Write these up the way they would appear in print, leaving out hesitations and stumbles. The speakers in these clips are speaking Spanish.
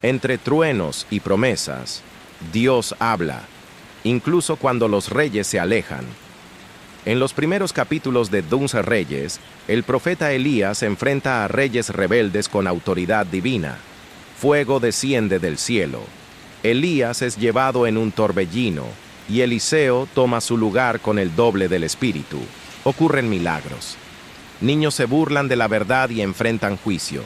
Entre truenos y promesas, Dios habla, incluso cuando los reyes se alejan. En los primeros capítulos de 2 Reyes, el profeta Elías enfrenta a reyes rebeldes con autoridad divina. Fuego desciende del cielo. Elías es llevado en un torbellino, y Eliseo toma su lugar con el doble del espíritu. Ocurren milagros. Niños se burlan de la verdad y enfrentan juicio.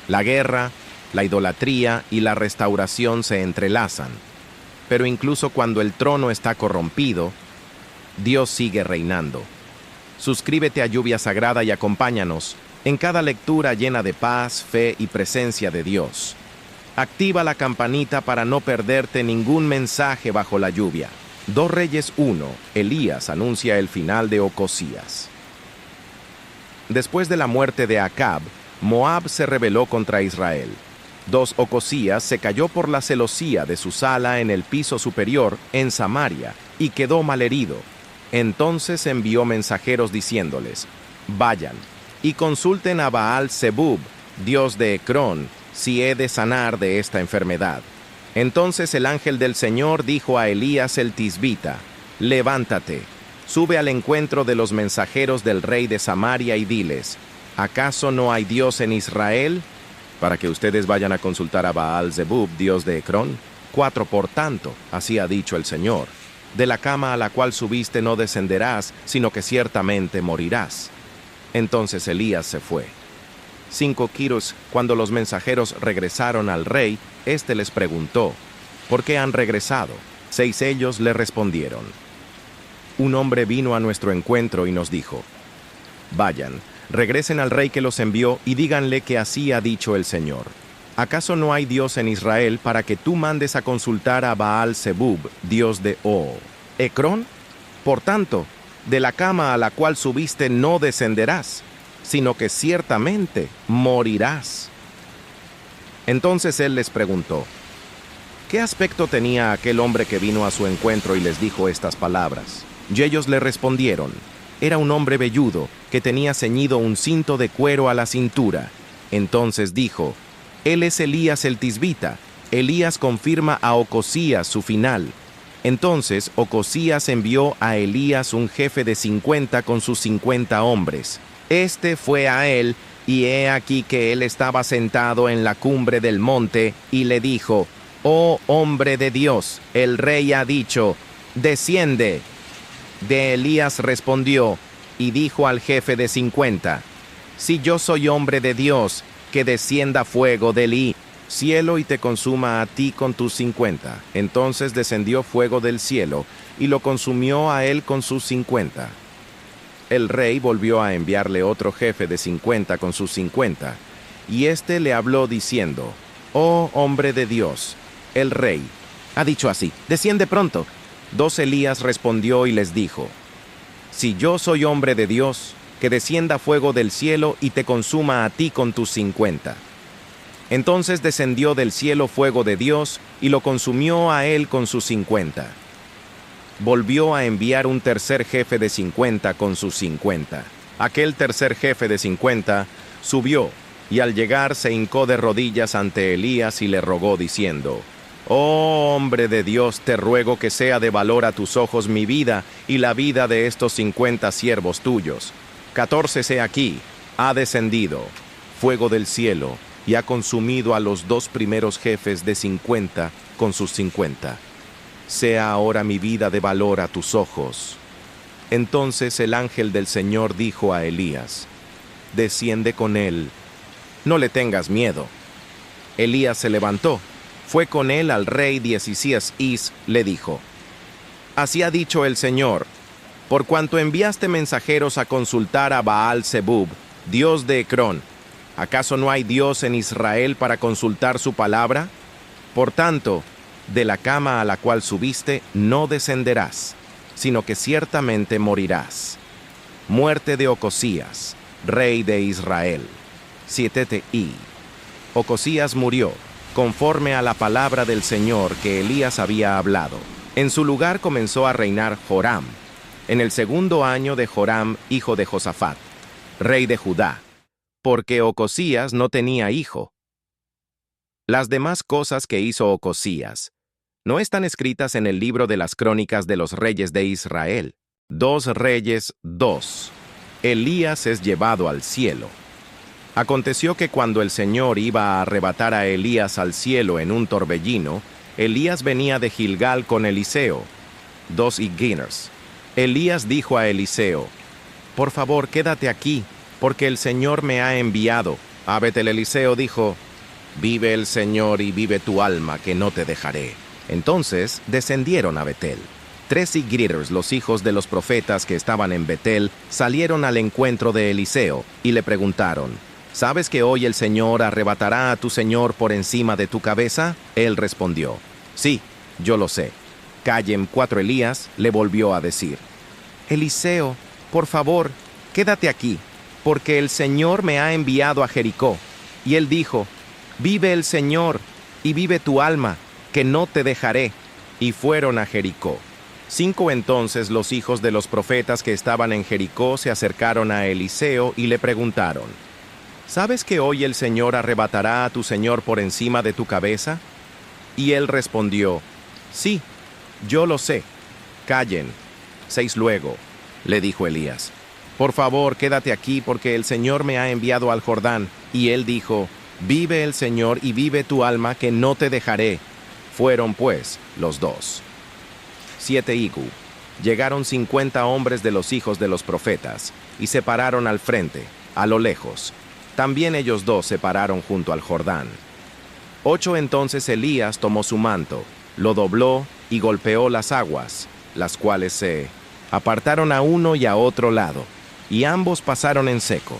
La guerra, la idolatría y la restauración se entrelazan. Pero incluso cuando el trono está corrompido, Dios sigue reinando. Suscríbete a Lluvia Sagrada y acompáñanos en cada lectura llena de paz, fe y presencia de Dios. Activa la campanita para no perderte ningún mensaje bajo la lluvia. 2 Reyes 1, Elías anuncia el final de Ocosías. Después de la muerte de Acab, Moab se rebeló contra Israel. 2 Ocosías se cayó por la celosía de su sala en el piso superior, en Samaria, y quedó malherido. Entonces envió mensajeros diciéndoles: vayan y consulten a Baal-Zebub, dios de Ecrón, si he de sanar de esta enfermedad. Entonces el ángel del Señor dijo a Elías el tisbita: levántate, sube al encuentro de los mensajeros del rey de Samaria y diles: ¿acaso no hay Dios en Israel? Para que ustedes vayan a consultar a Baal-Zebub, dios de Ecrón. 4 Por tanto, así ha dicho el Señor: de la cama a la cual subiste no descenderás, sino que ciertamente morirás. Entonces Elías se fue. 5 Quiros, cuando los mensajeros regresaron al rey, éste les preguntó: ¿por qué han regresado? 6 ellos le respondieron: un hombre vino a nuestro encuentro y nos dijo: vayan, regresen al rey que los envió y díganle que así ha dicho el Señor: ¿acaso no hay Dios en Israel para que tú mandes a consultar a Baal-Zebub, dios de Ecrón? Por tanto, de la cama a la cual subiste no descenderás, sino que ciertamente morirás. Entonces él les preguntó: ¿qué aspecto tenía aquel hombre que vino a su encuentro y les dijo estas palabras? Y ellos le respondieron: era un hombre velludo, que tenía ceñido un cinto de cuero a la cintura. Entonces dijo: él es Elías el tisbita. Elías confirma a Ocosías su final. Entonces Ocosías envió a Elías un jefe de 50 con sus 50 hombres. Este fue a él, y he aquí que él estaba sentado en la cumbre del monte, y le dijo: oh hombre de Dios, el rey ha dicho, desciende. De Elías respondió y dijo al jefe de 50: si yo soy hombre de Dios, que descienda fuego del cielo y te consuma a ti con tus 50. Entonces descendió fuego del cielo y lo consumió a él con sus 50. El rey volvió a enviarle otro jefe de 50 con sus 50, y éste le habló diciendo: oh hombre de Dios, el rey ha dicho así, desciende pronto. 2 Elías respondió y les dijo: si yo soy hombre de Dios, que descienda fuego del cielo y te consuma a ti con tus 50. Entonces descendió del cielo fuego de Dios y lo consumió a él con sus 50. Volvió a enviar un tercer jefe de 50 con sus 50. Aquel tercer jefe de 50 subió y al llegar se hincó de rodillas ante Elías y le rogó diciendo: oh hombre de Dios, te ruego que sea de valor a tus ojos mi vida y la vida de estos 50 siervos tuyos. 14 he aquí, ha descendido fuego del cielo y ha consumido a los 2 primeros jefes de 50 con sus 50. Sea ahora mi vida de valor a tus ojos. Entonces el ángel del Señor dijo a Elías: desciende con él, no le tengas miedo. Elías se levantó, fue con él al rey 16 y le dijo: así ha dicho el Señor, por cuanto enviaste mensajeros a consultar a Baal-Zebub, dios de Ecrón, ¿acaso no hay Dios en Israel para consultar su palabra? Por tanto, de la cama a la cual subiste no descenderás, sino que ciertamente morirás. Muerte de Ocosías, rey de Israel. 7 Ocosías murió, conforme a la palabra del Señor que Elías había hablado. En su lugar comenzó a reinar Joram, en el 2.º año de Joram, hijo de Josafat, rey de Judá, porque Ocosías no tenía hijo. Las demás cosas que hizo Ocosías no están escritas en el libro de las crónicas de los reyes de Israel. 2 Reyes 2. Elías es llevado al cielo. Aconteció que cuando el Señor iba a arrebatar a Elías al cielo en un torbellino, Elías venía de Gilgal con Eliseo. 2 Guinness. Elías dijo a Eliseo: «Por favor, quédate aquí, porque el Señor me ha enviado». A Betel Eliseo dijo: «Vive el Señor y vive tu alma, que no te dejaré». Entonces descendieron a Betel. 3 Igritters, los hijos de los profetas que estaban en Betel, salieron al encuentro de Eliseo y le preguntaron: «¿Sabes que hoy el Señor arrebatará a tu Señor por encima de tu cabeza?» Él respondió: «Sí, yo lo sé». Callem 4 Elías le volvió a decir: «Eliseo, por favor, quédate aquí, porque el Señor me ha enviado a Jericó». Y él dijo: «Vive el Señor, y vive tu alma, que no te dejaré». Y fueron a Jericó. 5 Entonces los hijos de los profetas que estaban en Jericó se acercaron a Eliseo y le preguntaron: «¿Sabes que hoy el Señor arrebatará a tu Señor por encima de tu cabeza?» Y él respondió: «Sí, yo lo sé». Callen. 6 Luego le dijo Elías: «Por favor, quédate aquí, porque el Señor me ha enviado al Jordán». Y él dijo: «Vive el Señor y vive tu alma, que no te dejaré». Fueron pues los dos. 7 Igu. Llegaron 50 hombres de los hijos de los profetas, y se pararon al frente, a lo lejos. También ellos dos se pararon junto al Jordán. 8 Entonces Elías tomó su manto, lo dobló y golpeó las aguas, las cuales se apartaron a uno y a otro lado, y ambos pasaron en seco.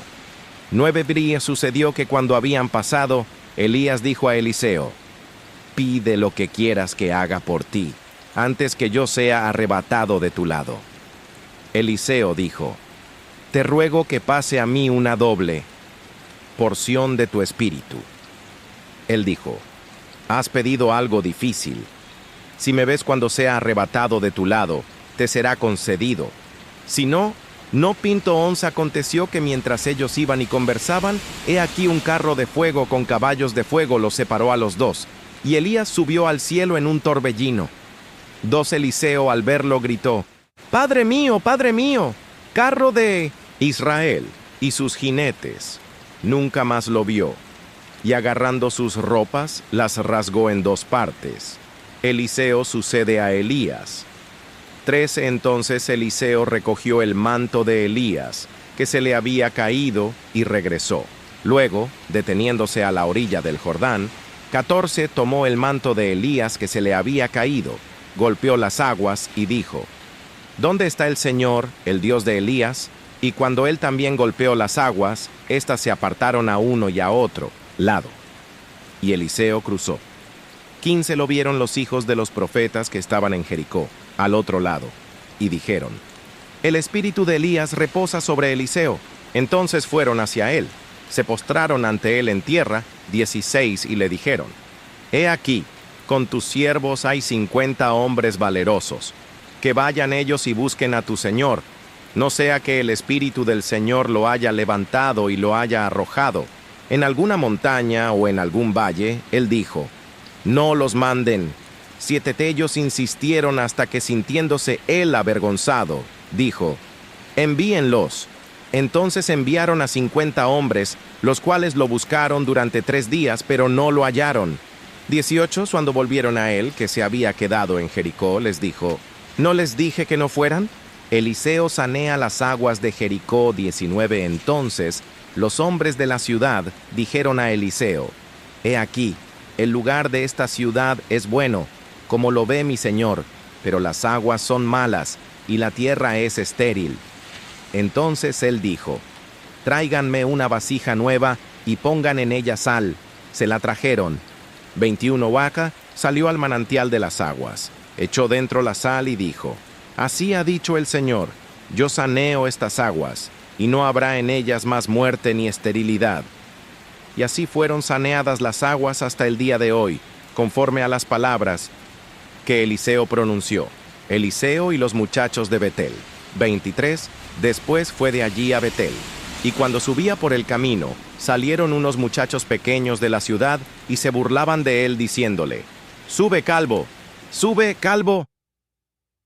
9 días sucedió que cuando habían pasado, Elías dijo a Eliseo: «Pide lo que quieras que haga por ti, antes que yo sea arrebatado de tu lado». Eliseo dijo: «Te ruego que pase a mí una doble porción de tu espíritu». Él dijo: «Has pedido algo difícil. Si me ves cuando sea arrebatado de tu lado, te será concedido. Si no, no pinto onza». Aconteció que mientras ellos iban y conversaban, he aquí un carro de fuego con caballos de fuego los separó a los dos, y Elías subió al cielo en un torbellino. 2 Eliseo al verlo gritó: Padre mío, carro de Israel y sus jinetes». Nunca más lo vio, y agarrando sus ropas, las rasgó en 2 partes. Eliseo sucede a Elías. 13 Entonces Eliseo recogió el manto de Elías, que se le había caído, y regresó. Luego, deteniéndose a la orilla del Jordán, 14 tomó el manto de Elías que se le había caído, golpeó las aguas y dijo: «¿Dónde está el Señor, el Dios de Elías?». Y cuando él también golpeó las aguas, éstas se apartaron a uno y a otro lado, y Eliseo cruzó. 15 lo vieron los hijos de los profetas que estaban en Jericó, al otro lado, y dijeron: «El espíritu de Elías reposa sobre Eliseo». Entonces fueron hacia él, se postraron ante él en tierra. 16 y le dijeron: «He aquí, con tus siervos hay 50 hombres valerosos. Que vayan ellos y busquen a tu señor, no sea que el espíritu del Señor lo haya levantado y lo haya arrojado en alguna montaña o en algún valle». Él dijo: «No los manden». 7 de ellos insistieron hasta que, sintiéndose él avergonzado, dijo: «Envíenlos». Entonces enviaron a 50 hombres, los cuales lo buscaron durante 3 días, pero no lo hallaron. 18 Cuando volvieron a él, que se había quedado en Jericó, les dijo: «¿No les dije que no fueran?». Eliseo sanea las aguas de Jericó. 19 Entonces los hombres de la ciudad dijeron a Eliseo: «He aquí, el lugar de esta ciudad es bueno, como lo ve mi señor, pero las aguas son malas, y la tierra es estéril». Entonces él dijo: «Tráiganme una vasija nueva, y pongan en ella sal». Se la trajeron. 21 Vaca salió al manantial de las aguas, echó dentro la sal y dijo: «Así ha dicho el Señor: yo saneo estas aguas, y no habrá en ellas más muerte ni esterilidad». Y así fueron saneadas las aguas hasta el día de hoy, conforme a las palabras que Eliseo pronunció. Eliseo y los muchachos de Betel. 23 Después fue de allí a Betel, Y cuando subía por el camino, salieron unos muchachos pequeños de la ciudad y se burlaban de él diciéndole: «¡Sube, calvo! ¡Sube, calvo!».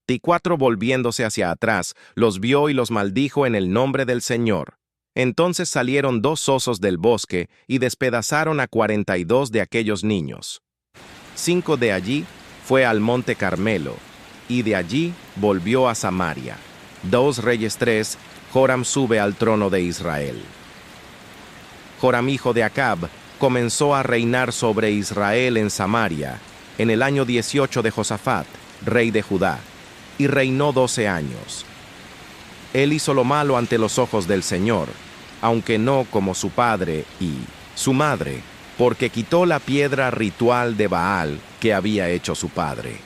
Y cuatro, volviéndose hacia atrás, los vio y los maldijo en el nombre del Señor. Entonces salieron dos osos del bosque y despedazaron a 42 de aquellos niños. 5 de allí fue al monte Carmelo, y de allí volvió a Samaria. 2 Reyes 3, Joram sube al trono de Israel. Joram, hijo de Acab, comenzó a reinar sobre Israel en Samaria, en el año 18 de Josafat, rey de Judá, y reinó 12 años. Él hizo lo malo ante los ojos del Señor, aunque no como su padre y su madre, porque quitó la piedra ritual de Baal que había hecho su padre.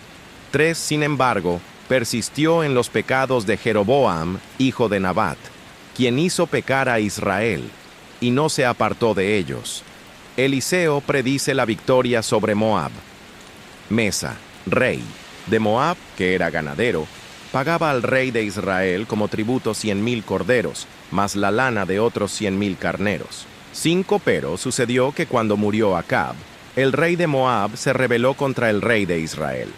3, sin embargo, persistió en los pecados de Jeroboam, hijo de Nabat, quien hizo pecar a Israel, y no se apartó de ellos. Eliseo predice la victoria sobre Moab. Mesa, rey de Moab, que era ganadero, pagaba al rey de Israel como tributo 100,000 corderos, más la lana de otros 100,000 carneros. 5, pero sucedió que cuando murió Acab, el rey de Moab se rebeló contra el rey de Israel.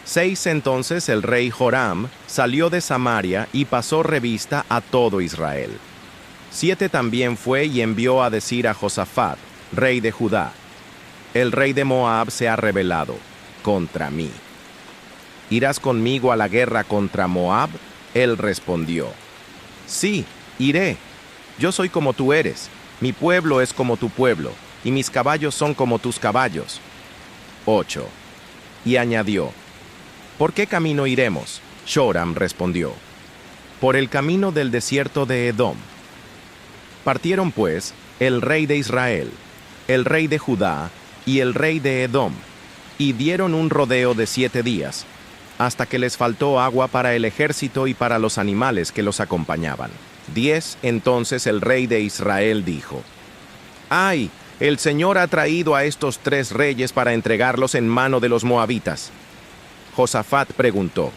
6, entonces el rey Joram salió de Samaria y pasó revista a todo Israel. 7, también fue y envió a decir a Josafat, rey de Judá: el rey de Moab se ha rebelado contra mí. ¿Irás conmigo a la guerra contra Moab? Él respondió: sí, iré. Yo soy como tú eres, mi pueblo es como tu pueblo, y mis caballos son como tus caballos. 8. Y añadió: ¿por qué camino iremos? Joram respondió: por el camino del desierto de Edom. Partieron pues el rey de Israel, el rey de Judá y el rey de Edom, y dieron un rodeo de 7 días, hasta que les faltó agua para el ejército y para los animales que los acompañaban. 10, entonces el rey de Israel dijo: ¡ay! El Señor ha traído a estos 3 reyes para entregarlos en mano de los moabitas. Josafat preguntó: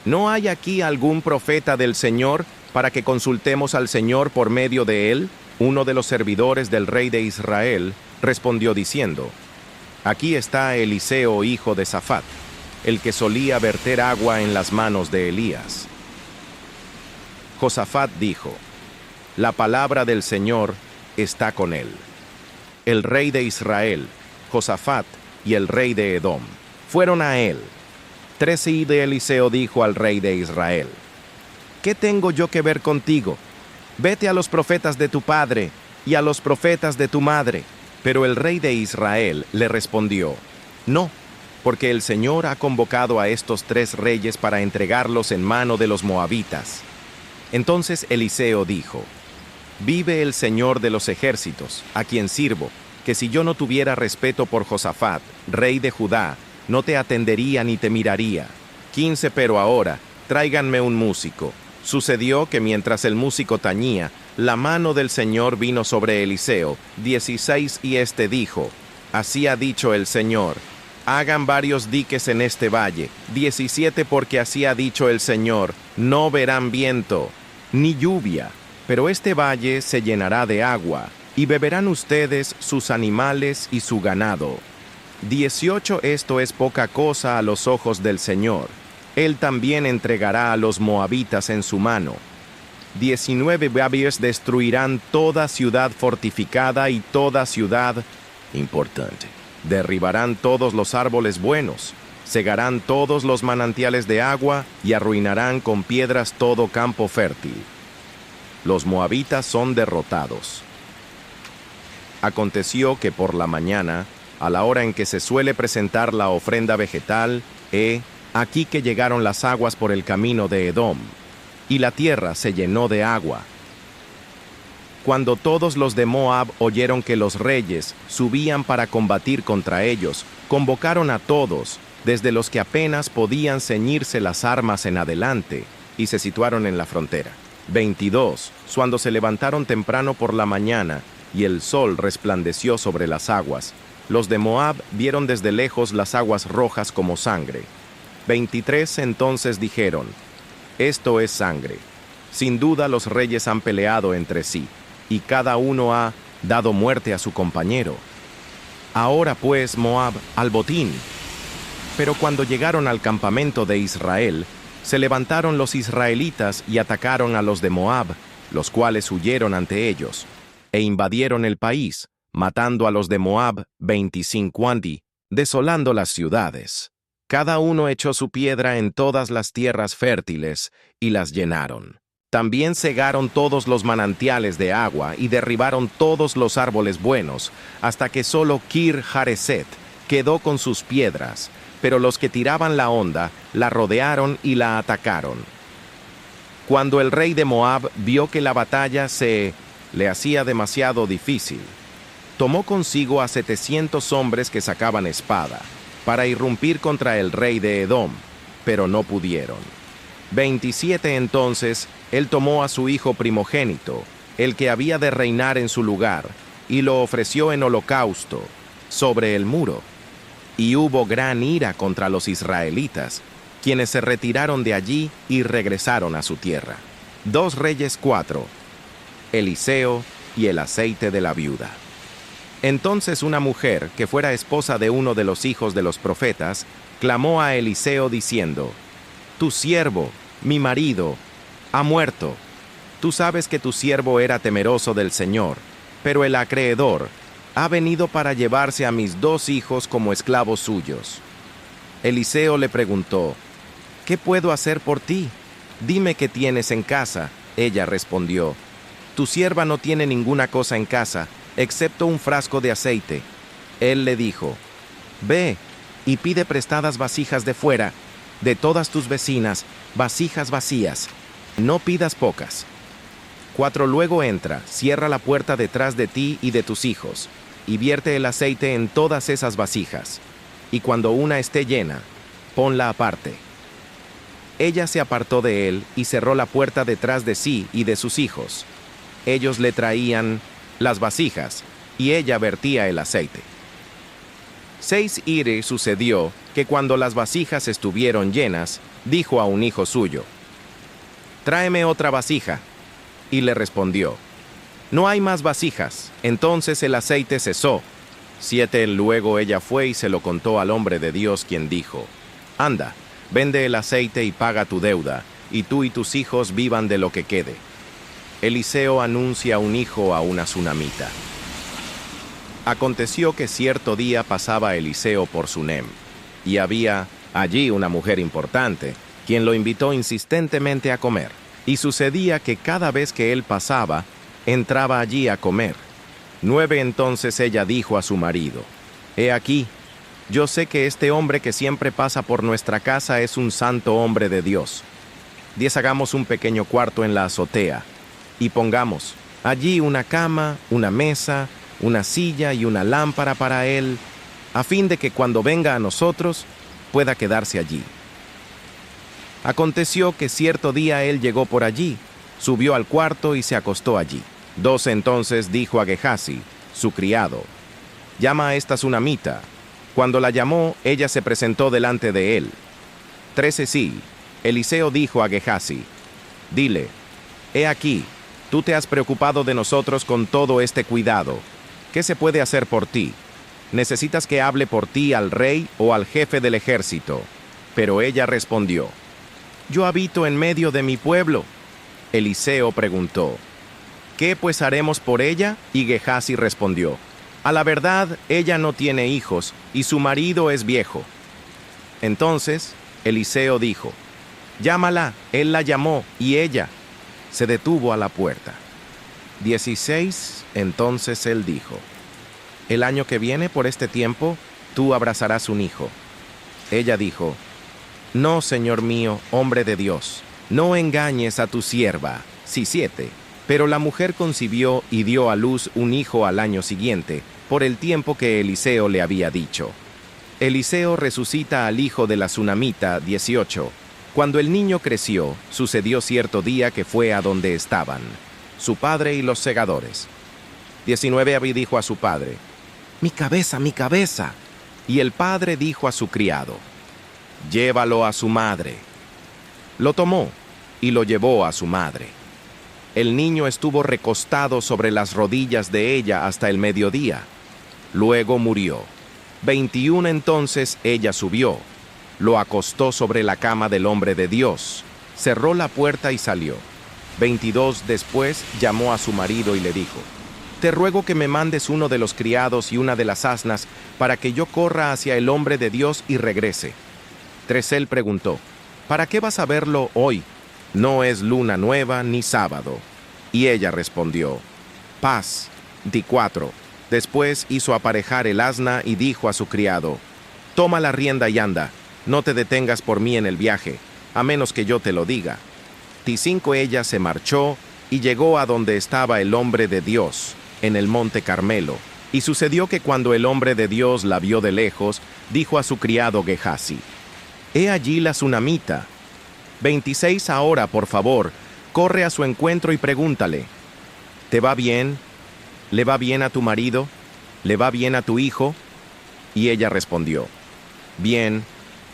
¿no hay aquí algún profeta del Señor para que consultemos al Señor por medio de él? Uno de los servidores del rey de Israel respondió diciendo: aquí está Eliseo, hijo de Safat, el que solía verter agua en las manos de Elías. Josafat dijo: la palabra del Señor está con él. El rey de Israel, Josafat y el rey de Edom fueron a él. 13, y de Eliseo dijo al rey de Israel: ¿qué tengo yo que ver contigo? Vete a los profetas de tu padre y a los profetas de tu madre. Pero el rey de Israel le respondió: no, porque el Señor ha convocado a estos 3 reyes para entregarlos en mano de los moabitas. Entonces Eliseo dijo: vive el Señor de los ejércitos, a quien sirvo, que si yo no tuviera respeto por Josafat, rey de Judá, no te atendería ni te miraría. 15, pero ahora, tráiganme un músico. Sucedió que mientras el músico tañía, la mano del Señor vino sobre Eliseo. 16, y este dijo: así ha dicho el Señor: hagan varios diques en este valle. 17, porque así ha dicho el Señor: no verán viento, ni lluvia, pero este valle se llenará de agua, y beberán ustedes, sus animales y su ganado. 18, esto es poca cosa a los ojos del Señor. Él también entregará a los moabitas en su mano. 19, babies destruirán toda ciudad fortificada y toda ciudad importante. Derribarán todos los árboles buenos, cegarán todos los manantiales de agua y arruinarán con piedras todo campo fértil. Los moabitas son derrotados. Aconteció que por la mañana, a la hora en que se suele presentar la ofrenda vegetal, aquí que llegaron las aguas por el camino de Edom, y la tierra se llenó de agua. Cuando todos los de Moab oyeron que los reyes subían para combatir contra ellos, convocaron a todos, desde los que apenas podían ceñirse las armas en adelante, y se situaron en la frontera. 22, cuando se levantaron temprano por la mañana, y el sol resplandeció sobre las aguas, los de Moab vieron desde lejos las aguas rojas como sangre. 23, entonces dijeron: esto es sangre. Sin duda los reyes han peleado entre sí, y cada uno ha dado muerte a su compañero. Ahora pues, Moab, al botín. Pero cuando llegaron al campamento de Israel, se levantaron los israelitas y atacaron a los de Moab, los cuales huyeron ante ellos, e invadieron el país, matando a los de Moab 25 andi, desolando las ciudades. Cada uno echó su piedra en todas las tierras fértiles, y las llenaron. También cegaron todos los manantiales de agua y derribaron todos los árboles buenos, hasta que solo Kir-Jareset quedó con sus piedras, pero los que tiraban la honda la rodearon y la atacaron. Cuando el rey de Moab vio que la batalla se le hacía demasiado difícil, tomó consigo a 700 hombres que sacaban espada, para irrumpir contra el rey de Edom, pero no pudieron. 27 entonces, él tomó a su hijo primogénito, el que había de reinar en su lugar, y lo ofreció en holocausto, sobre el muro. Y hubo gran ira contra los israelitas, quienes se retiraron de allí y regresaron a su tierra. 2 Reyes 4. Eliseo y el aceite de la viuda. Entonces una mujer, que fuera esposa de uno de los hijos de los profetas, clamó a Eliseo diciendo: «Tu siervo, mi marido, ha muerto. Tú sabes que tu siervo era temeroso del Señor, pero el acreedor ha venido para llevarse a mis 2 hijos como esclavos suyos». Eliseo le preguntó: «¿Qué puedo hacer por ti? Dime qué tienes en casa». Ella respondió: «Tu sierva no tiene ninguna cosa en casa, excepto un frasco de aceite». Él le dijo: «Ve y pide prestadas vasijas de fuera, de todas tus vecinas, vasijas vacías. No pidas pocas. 4 Luego entra, cierra la puerta detrás de ti y de tus hijos, y vierte el aceite en todas esas vasijas. Y cuando una esté llena, ponla aparte». Ella se apartó de él y cerró la puerta detrás de sí y de sus hijos. Ellos le traían las vasijas, y ella vertía el aceite. 6 sucedió que cuando las vasijas estuvieron llenas, dijo a un hijo suyo: «Tráeme otra vasija». Y le respondió: «No hay más vasijas». Entonces el aceite cesó. 7 Luego ella fue y se lo contó al hombre de Dios, quien dijo: «Anda, vende el aceite y paga tu deuda, y tú y tus hijos vivan de lo que quede». Eliseo anuncia un hijo a una sunamita. Aconteció que cierto día pasaba Eliseo por Sunem, y había allí una mujer importante, quien lo invitó insistentemente a comer. Y sucedía que cada vez que él pasaba, entraba allí a comer. 9 Entonces ella dijo a su marido: «He aquí, yo sé que este hombre que siempre pasa por nuestra casa es un santo hombre de Dios. 10 Hagamos un pequeño cuarto en la azotea, y pongamos allí una cama, una mesa, una silla y una lámpara para él, a fin de que cuando venga a nosotros pueda quedarse allí». Aconteció que cierto día él llegó por allí, subió al cuarto y se acostó allí. 12 Entonces dijo a Gehazi, su criado: «Llama a esta sunamita». Cuando la llamó, ella se presentó delante de él. 13 Sí, Eliseo dijo a Gehazi: «Dile, he aquí, tú te has preocupado de nosotros con todo este cuidado. ¿Qué se puede hacer por ti? ¿Necesitas que hable por ti al rey o al jefe del ejército?». Pero ella respondió: «Yo habito en medio de mi pueblo». Eliseo preguntó: «¿Qué pues haremos por ella?». Y Gehazi respondió: «A la verdad, ella no tiene hijos, y su marido es viejo». Entonces Eliseo dijo: «Llámala». Él la llamó, y ella se detuvo a la puerta. 16 Entonces él dijo: «El año que viene, por este tiempo, tú abrazarás un hijo». Ella dijo: «No, señor mío, hombre de Dios, no engañes a tu sierva». 7 Pero la mujer concibió y dio a luz un hijo al año siguiente, por el tiempo que Eliseo le había dicho. Eliseo resucita al hijo de la sunamita. 18 Cuando el niño creció, sucedió cierto día que fue a donde estaban su padre y los segadores. 19 Abí dijo a su padre: «Mi cabeza, mi cabeza». Y el padre dijo a su criado: «Llévalo a su madre». Lo tomó y lo llevó a su madre. El niño estuvo recostado sobre las rodillas de ella hasta el mediodía. Luego murió. 21 Entonces ella subió, lo acostó sobre la cama del hombre de Dios, cerró la puerta y salió. 22 Después llamó a su marido y le dijo: Te ruego que me mandes uno de los criados y una de las asnas para que yo corra hacia el hombre de Dios y regrese. 3 Él preguntó: ¿Para qué vas a verlo hoy? No es luna nueva ni sábado. Y ella respondió: Paz. 4 Después hizo aparejar el asna y dijo a su criado: Toma la rienda y anda, no te detengas por mí en el viaje, a menos que yo te lo diga. 5 Ella se marchó y llegó a donde estaba el hombre de Dios, en el monte Carmelo. Y sucedió que cuando el hombre de Dios la vio de lejos, dijo a su criado Gehazi: He allí la sunamita. 26 Ahora, por favor, corre a su encuentro y pregúntale: ¿Te va bien? ¿Le va bien a tu marido? ¿Le va bien a tu hijo? Y ella respondió: Bien.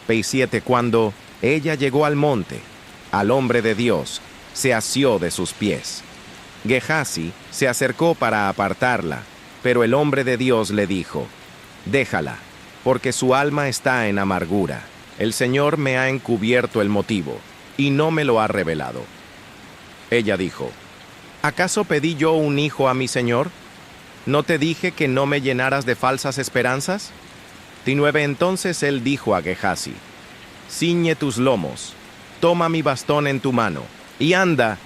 7 Cuando ella llegó al monte, al hombre de Dios, se asió de sus pies. Gehazi se acercó para apartarla, pero el hombre de Dios le dijo: Déjala, porque su alma está en amargura. El Señor me ha encubierto el motivo, y no me lo ha revelado. Ella dijo: ¿Acaso pedí yo un hijo a mi Señor? ¿No te dije que no me llenaras de falsas esperanzas? 9 Entonces él dijo a Gehazi: Ciñe tus lomos, toma mi bastón en tu mano, y anda.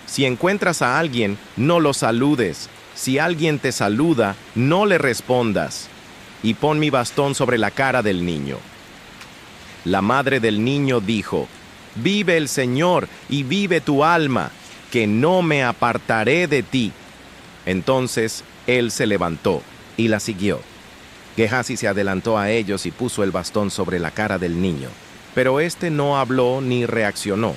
Si encuentras a alguien, no lo saludes. Si alguien te saluda, no le respondas. Y pon mi bastón sobre la cara del niño. La madre del niño dijo: Vive el Señor y vive tu alma, que no me apartaré de ti. Entonces él se levantó y la siguió. Gehazi se adelantó a ellos y puso el bastón sobre la cara del niño, pero éste no habló ni reaccionó.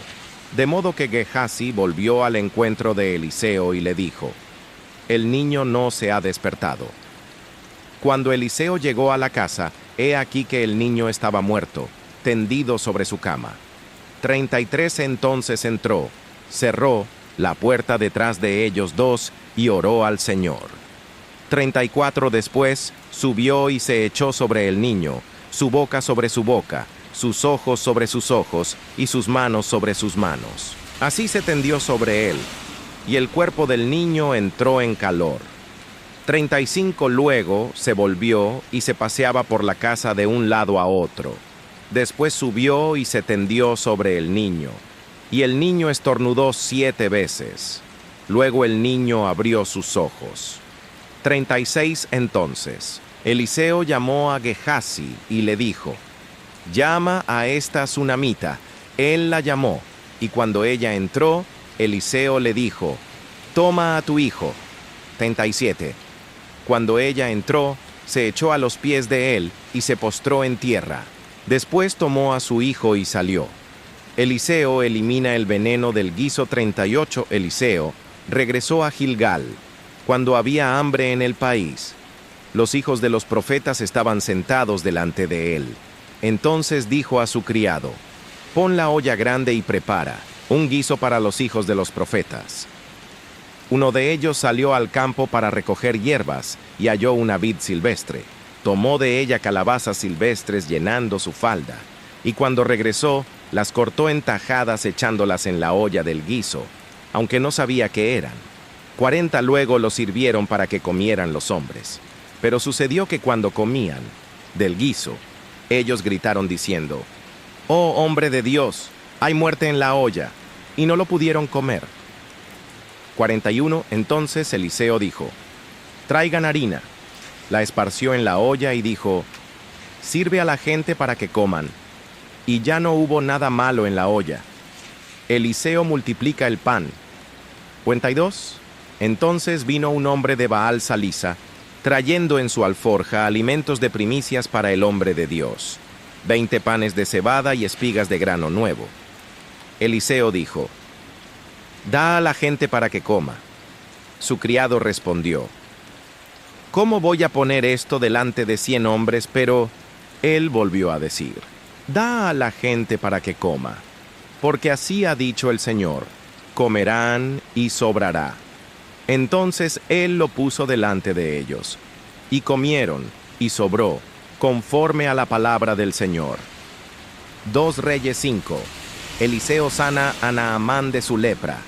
De modo que Gehazi volvió al encuentro de Eliseo y le dijo: El niño no se ha despertado. Cuando Eliseo llegó a la casa, he aquí que el niño estaba muerto, tendido sobre su cama. 33 Entonces entró, cerró la puerta detrás de ellos dos y oró al Señor. 34 Después subió y se echó sobre el niño, su boca sobre su boca, sus ojos sobre sus ojos y sus manos sobre sus manos. Así se tendió sobre él, y el cuerpo del niño entró en calor. 35 Luego se volvió y se paseaba por la casa de un lado a otro. Después subió y se tendió sobre el niño, y el niño estornudó 7 veces. Luego el niño abrió sus ojos. 36 Entonces Eliseo llamó a Gehazi y le dijo: Llama a esta sunamita. Él la llamó, y cuando ella entró, Eliseo le dijo: Toma a tu hijo. 37 Cuando ella entró, se echó a los pies de él y se postró en tierra. Después tomó a su hijo y salió. Eliseo elimina el veneno del guiso. 38 Eliseo regresó a Gilgal, cuando había hambre en el país. Los hijos de los profetas estaban sentados delante de él. Entonces dijo a su criado: Pon la olla grande y prepara un guiso para los hijos de los profetas. Uno de ellos salió al campo para recoger hierbas y halló una vid silvestre. Tomó de ella calabazas silvestres llenando su falda, y cuando regresó, las cortó en tajadas echándolas en la olla del guiso, aunque no sabía qué eran. 40 luego lo sirvieron para que comieran los hombres. Pero sucedió que cuando comían del guiso, ellos gritaron diciendo: «Oh hombre de Dios, hay muerte en la olla», y no lo pudieron comer. 41 Entonces Eliseo dijo: «Traigan harina». La esparció en la olla y dijo: «Sirve a la gente para que coman». Y ya no hubo nada malo en la olla. Eliseo multiplica el pan. 42 Entonces vino un hombre de Baal Salisa, trayendo en su alforja alimentos de primicias para el hombre de Dios, 20 panes de cebada y espigas de grano nuevo. Eliseo dijo: «Da a la gente para que coma». Su criado respondió: «¿Cómo voy a poner esto delante de 100 hombres?» Pero él volvió a decir: «Da a la gente para que coma, porque así ha dicho el Señor: comerán y sobrará. Entonces él lo puso delante de ellos, y comieron, y sobró, conforme a la palabra del Señor. 2 Reyes 5. Eliseo sana a Naamán de su lepra.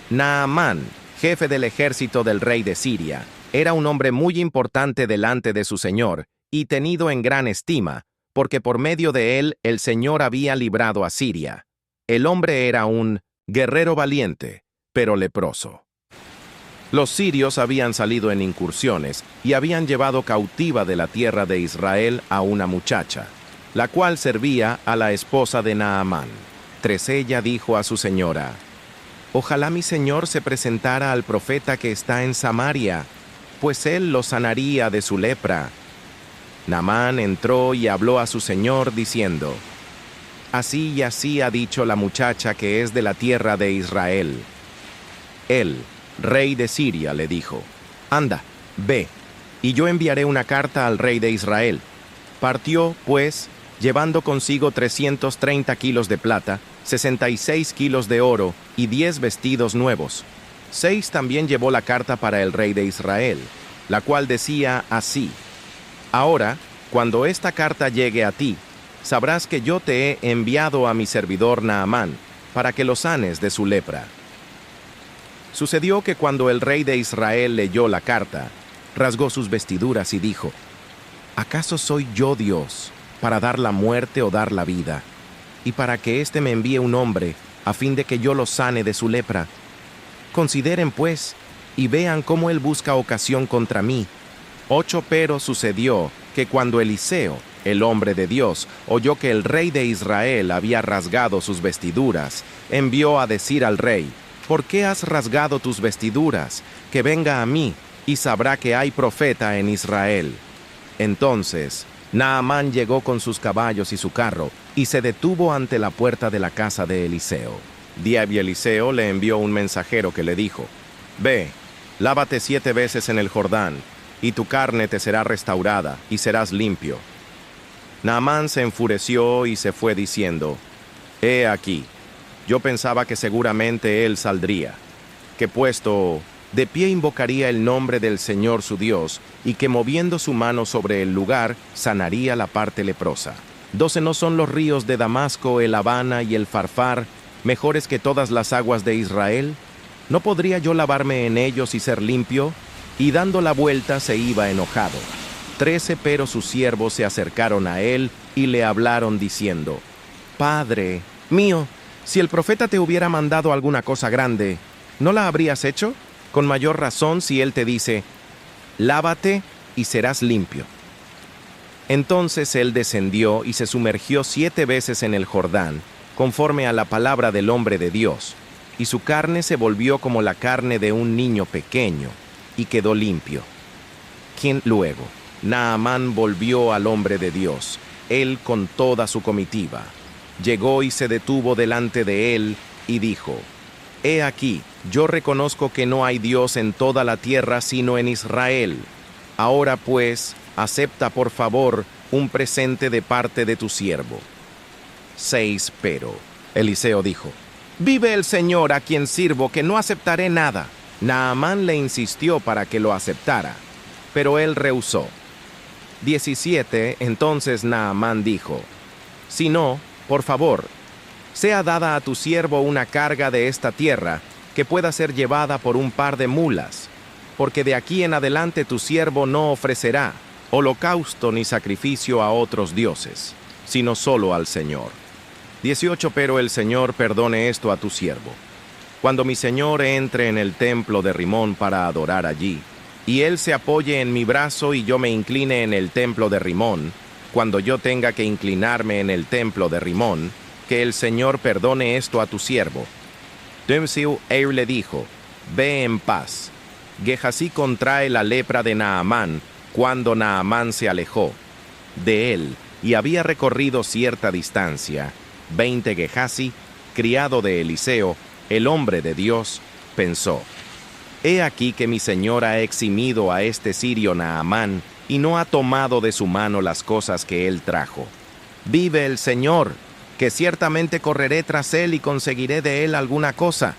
Naamán, jefe del ejército del rey de Siria, era un hombre muy importante delante de su señor, y tenido en gran estima, porque por medio de él el Señor había librado a Siria. El hombre era un guerrero valiente, pero leproso. Los sirios habían salido en incursiones y habían llevado cautiva de la tierra de Israel a una muchacha, la cual servía a la esposa de Naamán. Tras ella dijo a su señora: «Ojalá mi señor se presentara al profeta que está en Samaria, pues él lo sanaría de su lepra». Naamán entró y habló a su señor diciendo: «Así y así ha dicho la muchacha que es de la tierra de Israel». Él, rey de Siria, le dijo: «Anda, ve, y yo enviaré una carta al rey de Israel». Partió, pues, llevando consigo 330 kilos de plata, 66 kilos de oro y 10 vestidos nuevos. 6 también llevó la carta para el rey de Israel, la cual decía así: «Ahora, cuando esta carta llegue a ti, sabrás que yo te he enviado a mi servidor Naamán, para que lo sanes de su lepra». Sucedió que cuando el rey de Israel leyó la carta, rasgó sus vestiduras y dijo: «¿Acaso soy yo Dios, para dar la muerte o dar la vida? Y para que éste me envíe un hombre, a fin de que yo lo sane de su lepra. Consideren, pues, y vean cómo él busca ocasión contra mí». 8 Pero sucedió que cuando Eliseo, el hombre de Dios, oyó que el rey de Israel había rasgado sus vestiduras, envió a decir al rey: «¿Por qué has rasgado tus vestiduras? Que venga a mí, y sabrá que hay profeta en Israel». Entonces Naamán llegó con sus caballos y su carro, y se detuvo ante la puerta de la casa de Eliseo. Y Eliseo le envió un mensajero que le dijo: «Ve, lávate 7 veces en el Jordán, y tu carne te será restaurada, y serás limpio». Naamán se enfureció y se fue diciendo: «He aquí, yo pensaba que seguramente él saldría, que puesto de pie invocaría el nombre del Señor su Dios, y que moviendo su mano sobre el lugar, sanaría la parte leprosa. 12 ¿no son los ríos de Damasco, el Habana y el Farfar, mejores que todas las aguas de Israel? ¿No podría yo lavarme en ellos y ser limpio?». Y dando la vuelta se iba enojado. 13 Pero sus siervos se acercaron a él y le hablaron diciendo: «Padre mío, si el profeta te hubiera mandado alguna cosa grande, ¿no la habrías hecho? Con mayor razón si él te dice: lávate y serás limpio». Entonces él descendió y se sumergió 7 veces en el Jordán, conforme a la palabra del hombre de Dios, y su carne se volvió como la carne de un niño pequeño, y quedó limpio. Luego Naamán volvió al hombre de Dios, él con toda su comitiva. Llegó y se detuvo delante de él, y dijo: «He aquí, yo reconozco que no hay Dios en toda la tierra sino en Israel. Ahora pues, acepta por favor un presente de parte de tu siervo». 6 Pero Eliseo dijo: «Vive el Señor a quien sirvo, que no aceptaré nada». Naamán le insistió para que lo aceptara, pero él rehusó. 17 Entonces Naamán dijo: «Si no, por favor, sea dada a tu siervo una carga de esta tierra, que pueda ser llevada por un par de mulas, porque de aquí en adelante tu siervo no ofrecerá holocausto ni sacrificio a otros dioses, sino solo al Señor». 18 Pero el Señor perdone esto a tu siervo. Cuando mi señor entre en el templo de Rimón para adorar allí, y él se apoye en mi brazo y yo me incline en el templo de Rimón, cuando yo tenga que inclinarme en el templo de Rimón, que el Señor perdone esto a tu siervo». Entonces le dijo: «Ve en paz». Gehazi contrae la lepra de Naamán, cuando Naamán se alejó de él, y había recorrido cierta distancia. 20 Gehazi, criado de Eliseo, el hombre de Dios, pensó: «He aquí que mi señor ha eximido a este sirio Naamán, y no ha tomado de su mano las cosas que él trajo. Vive el Señor, que ciertamente correré tras él y conseguiré de él alguna cosa.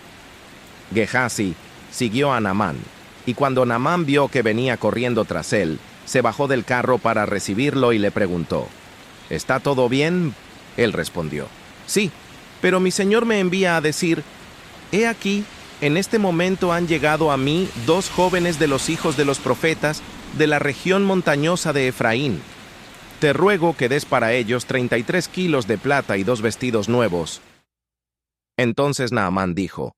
Gehazi siguió a Naamán, y cuando Naamán vio que venía corriendo tras él, se bajó del carro para recibirlo y le preguntó, ¿está todo bien? Él respondió, sí, pero mi señor me envía a decir, he aquí, en este momento han llegado a mí 2 jóvenes de los hijos de los profetas de la región montañosa de Efraín. Te ruego que des para ellos 33 kilos de plata y 2 vestidos nuevos. Entonces Naamán dijo,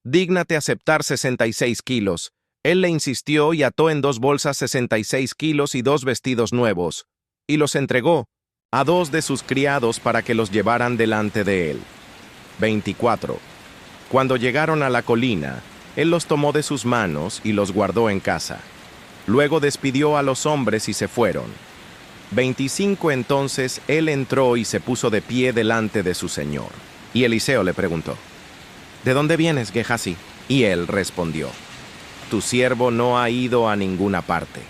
dígnate aceptar 66 kilos. Él le insistió y ató en 2 bolsas 66 kilos y 2 vestidos nuevos, y los entregó a 2 de sus criados para que los llevaran delante de él. 24. Cuando llegaron a la colina, él los tomó de sus manos y los guardó en casa. Luego despidió a los hombres y se fueron. 25. Entonces él entró y se puso de pie delante de su señor. Y Eliseo le preguntó, ¿de dónde vienes, Gehazi? Y él respondió, tu siervo no ha ido a ninguna parte.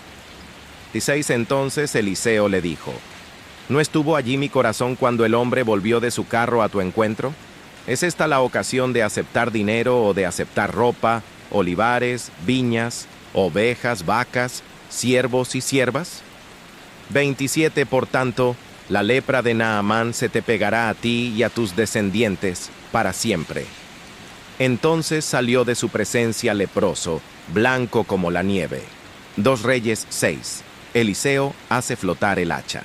16. Entonces Eliseo le dijo, ¿no estuvo allí mi corazón cuando el hombre volvió de su carro a tu encuentro? ¿Es esta la ocasión de aceptar dinero o de aceptar ropa, olivares, viñas, ovejas, vacas, siervos y siervas? 27. Por tanto, la lepra de Naamán se te pegará a ti y a tus descendientes para siempre. Entonces salió de su presencia leproso, blanco como la nieve. 2 Reyes 6. Eliseo hace flotar el hacha.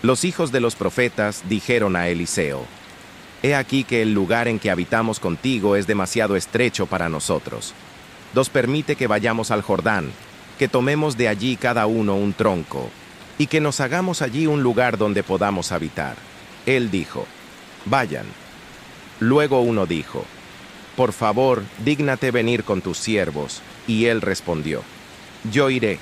Los hijos de los profetas dijeron a Eliseo, he aquí que el lugar en que habitamos contigo es demasiado estrecho para nosotros. Nos permite que vayamos al Jordán, que tomemos de allí cada uno un tronco, y que nos hagamos allí un lugar donde podamos habitar. Él dijo, vayan. Luego uno dijo, por favor, dígnate venir con tus siervos. Y él respondió, yo iré.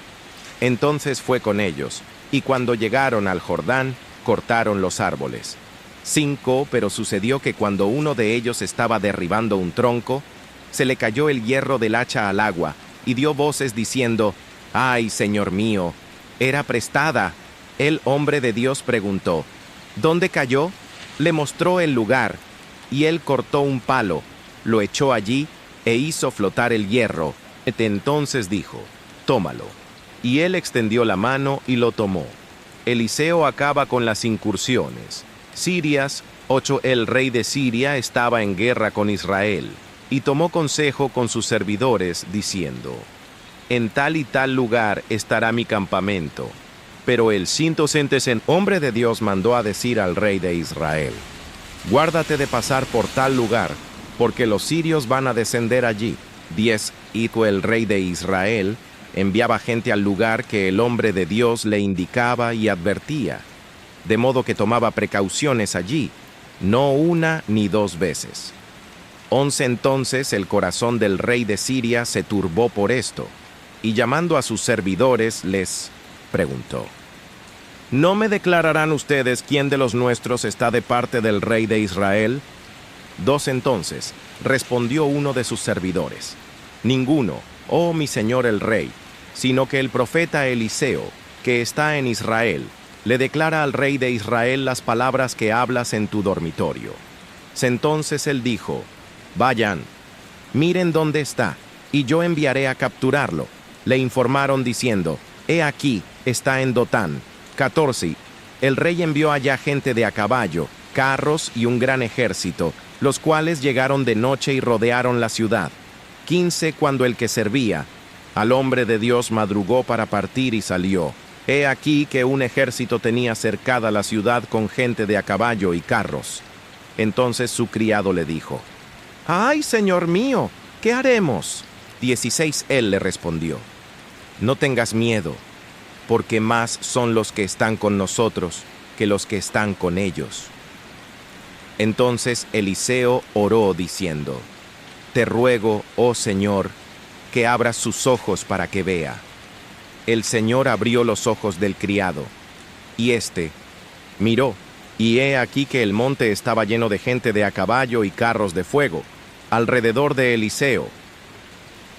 Entonces fue con ellos, y cuando llegaron al Jordán, cortaron los árboles. 5. Pero sucedió que cuando uno de ellos estaba derribando un tronco, se le cayó el hierro del hacha al agua, y dio voces diciendo, ¡ay, señor mío! Era prestada. El hombre de Dios preguntó, ¿dónde cayó? Le mostró el lugar, y él cortó un palo, lo echó allí, e hizo flotar el hierro. Entonces dijo, tómalo. Y él extendió la mano y lo tomó. Eliseo acaba con las incursiones. Sirias 8. El rey de Siria estaba en guerra con Israel, y tomó consejo con sus servidores, diciendo, en tal y tal lugar estará mi campamento. Pero el 100 hombre de Dios mandó a decir al rey de Israel, guárdate de pasar por tal lugar, porque los sirios van a descender allí. 10. Y el rey de Israel enviaba gente al lugar que el hombre de Dios le indicaba y advertía, de modo que tomaba precauciones allí, no 1 ni 2 veces. 11. Entonces el corazón del rey de Siria se turbó por esto, y llamando a sus servidores les preguntó, ¿no me declararán ustedes quién de los nuestros está de parte del rey de Israel? 2. Entonces respondió uno de sus servidores, ninguno, oh mi señor el rey, sino que el profeta Eliseo, que está en Israel, le declara al rey de Israel las palabras que hablas en tu dormitorio. Entonces él dijo, vayan, miren dónde está, y yo enviaré a capturarlo. Le informaron diciendo, he aquí, está en Dotán. 14. El rey envió allá gente de a caballo, carros y un gran ejército, los cuales llegaron de noche y rodearon la ciudad. 15. Cuando el que servía al hombre de Dios madrugó para partir y salió, he aquí que un ejército tenía cercada la ciudad con gente de a caballo y carros. Entonces su criado le dijo, ¡ay, señor mío! ¿Qué haremos? 16. Él le respondió, no tengas miedo, porque más son los que están con nosotros que los que están con ellos. Entonces Eliseo oró diciendo, te ruego, oh Señor, que abras sus ojos para que vea. El Señor abrió los ojos del criado, y éste miró, y he aquí que el monte estaba lleno de gente de a caballo y carros de fuego, alrededor de Eliseo.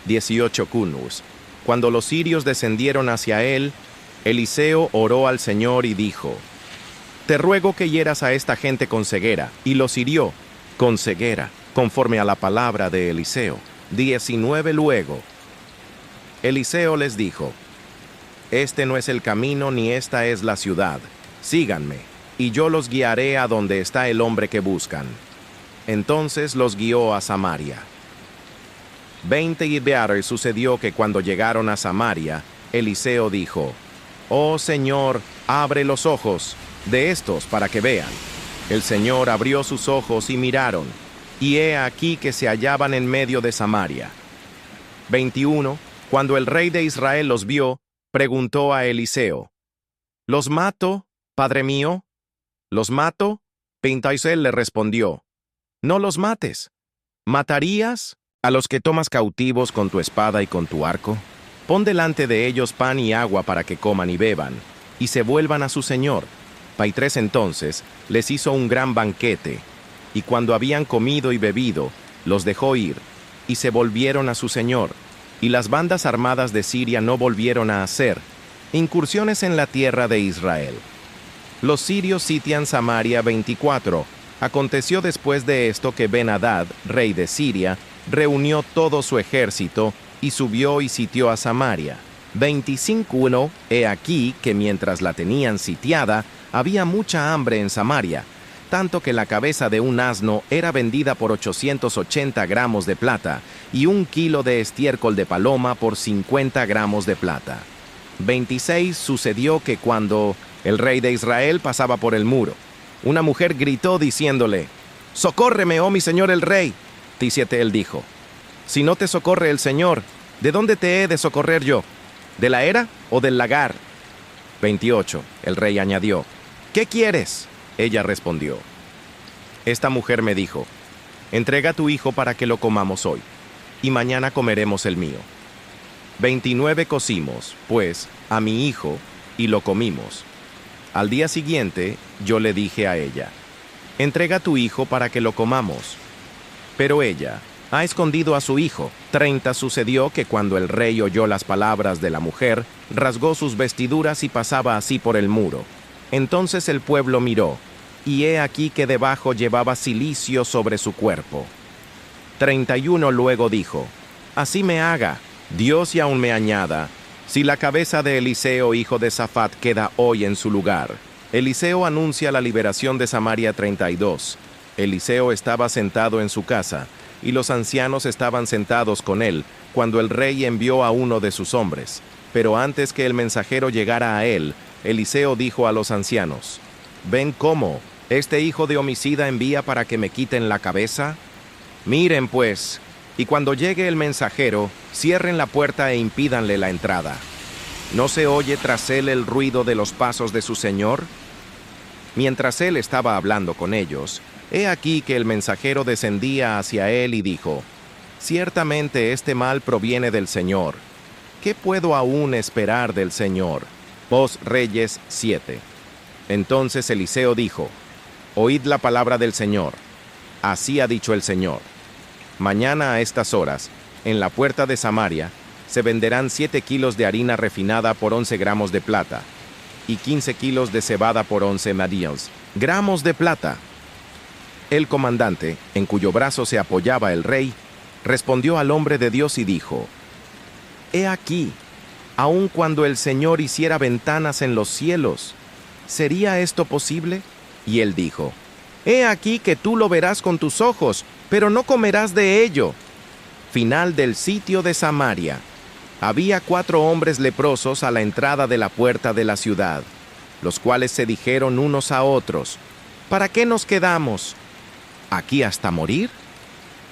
18. Cuando los sirios descendieron hacia él, Eliseo oró al Señor y dijo, te ruego que hieras a esta gente con ceguera. Y los hirió con ceguera, conforme a la palabra de Eliseo. 19 luego. Eliseo les dijo: este no es el camino ni esta es la ciudad. Síganme, y yo los guiaré a donde está el hombre que buscan. Entonces los guió a Samaria. 20 y veare sucedió que cuando llegaron a Samaria, Eliseo dijo: oh Señor, abre los ojos de estos para que vean. El Señor abrió sus ojos y miraron, y he aquí que se hallaban en medio de Samaria. 21. Cuando el rey de Israel los vio, preguntó a Eliseo: ¿los mato, padre mío? ¿Los mato? Pintaisel le respondió: no los mates. ¿Matarías a los que tomas cautivos con tu espada y con tu arco? Pon delante de ellos pan y agua para que coman y beban, y se vuelvan a su señor. Paitrés entonces les hizo un gran banquete, y cuando habían comido y bebido, los dejó ir, y se volvieron a su señor. Y las bandas armadas de Siria no volvieron a hacer incursiones en la tierra de Israel. Los sirios sitian Samaria 24. Aconteció después de esto que Ben-Hadad, rey de Siria, reunió todo su ejército y subió y sitió a Samaria. 25. He aquí que mientras la tenían sitiada, había mucha hambre en Samaria, tanto que la cabeza de un asno era vendida por 880 gramos de plata, y 1 kilo de estiércol de paloma por 50 gramos de plata. 26. Sucedió que cuando el rey de Israel pasaba por el muro, una mujer gritó diciéndole: «¡Socórreme, oh mi señor el rey!». 17. Él dijo: «Si no te socorre el Señor, ¿de dónde te he de socorrer yo? ¿De la era o del lagar?». 28. El rey añadió: «¿Qué quieres?». Ella respondió: «Esta mujer me dijo: entrega a tu hijo para que lo comamos hoy, y mañana comeremos el mío». 29. Cocimos, pues, a mi hijo, y lo comimos. Al día siguiente, yo le dije a ella: entrega a tu hijo para que lo comamos. Pero ella ha escondido a su hijo. 30. Sucedió que cuando el rey oyó las palabras de la mujer, rasgó sus vestiduras y pasaba así por el muro. Entonces el pueblo miró, y he aquí que debajo llevaba cilicio sobre su cuerpo. 31. Luego dijo: así me haga Dios y aún me añada, si la cabeza de Eliseo, hijo de Safat, queda hoy en su lugar. Eliseo anuncia la liberación de Samaria. 32. Eliseo estaba sentado en su casa, y los ancianos estaban sentados con él, cuando el rey envió a uno de sus hombres. Pero antes que el mensajero llegara a él, Eliseo dijo a los ancianos: «¿Ven cómo este hijo de homicida envía para que me quiten la cabeza? Miren pues, y cuando llegue el mensajero, cierren la puerta e impídanle la entrada. ¿No se oye tras él el ruido de los pasos de su señor?». Mientras él estaba hablando con ellos, he aquí que el mensajero descendía hacia él y dijo: «Ciertamente este mal proviene del Señor. ¿Qué puedo aún esperar del Señor?». Dos Reyes 7. Entonces Eliseo dijo: «Oíd la palabra del Señor. Así ha dicho el Señor: mañana a estas horas, en la puerta de Samaria, se venderán 7 kilos de harina refinada por 11 gramos de plata, y 15 kilos de cebada por 11 medías, gramos de plata». El comandante, en cuyo brazo se apoyaba el rey, respondió al hombre de Dios y dijo: «He aquí, aun cuando el Señor hiciera ventanas en los cielos, ¿sería esto posible?». Y él dijo: «He aquí que tú lo verás con tus ojos, pero no comerás de ello». Final del sitio de Samaria. Había 4 hombres leprosos a la entrada de la puerta de la ciudad, los cuales se dijeron unos a otros: «¿Para qué nos quedamos aquí hasta morir?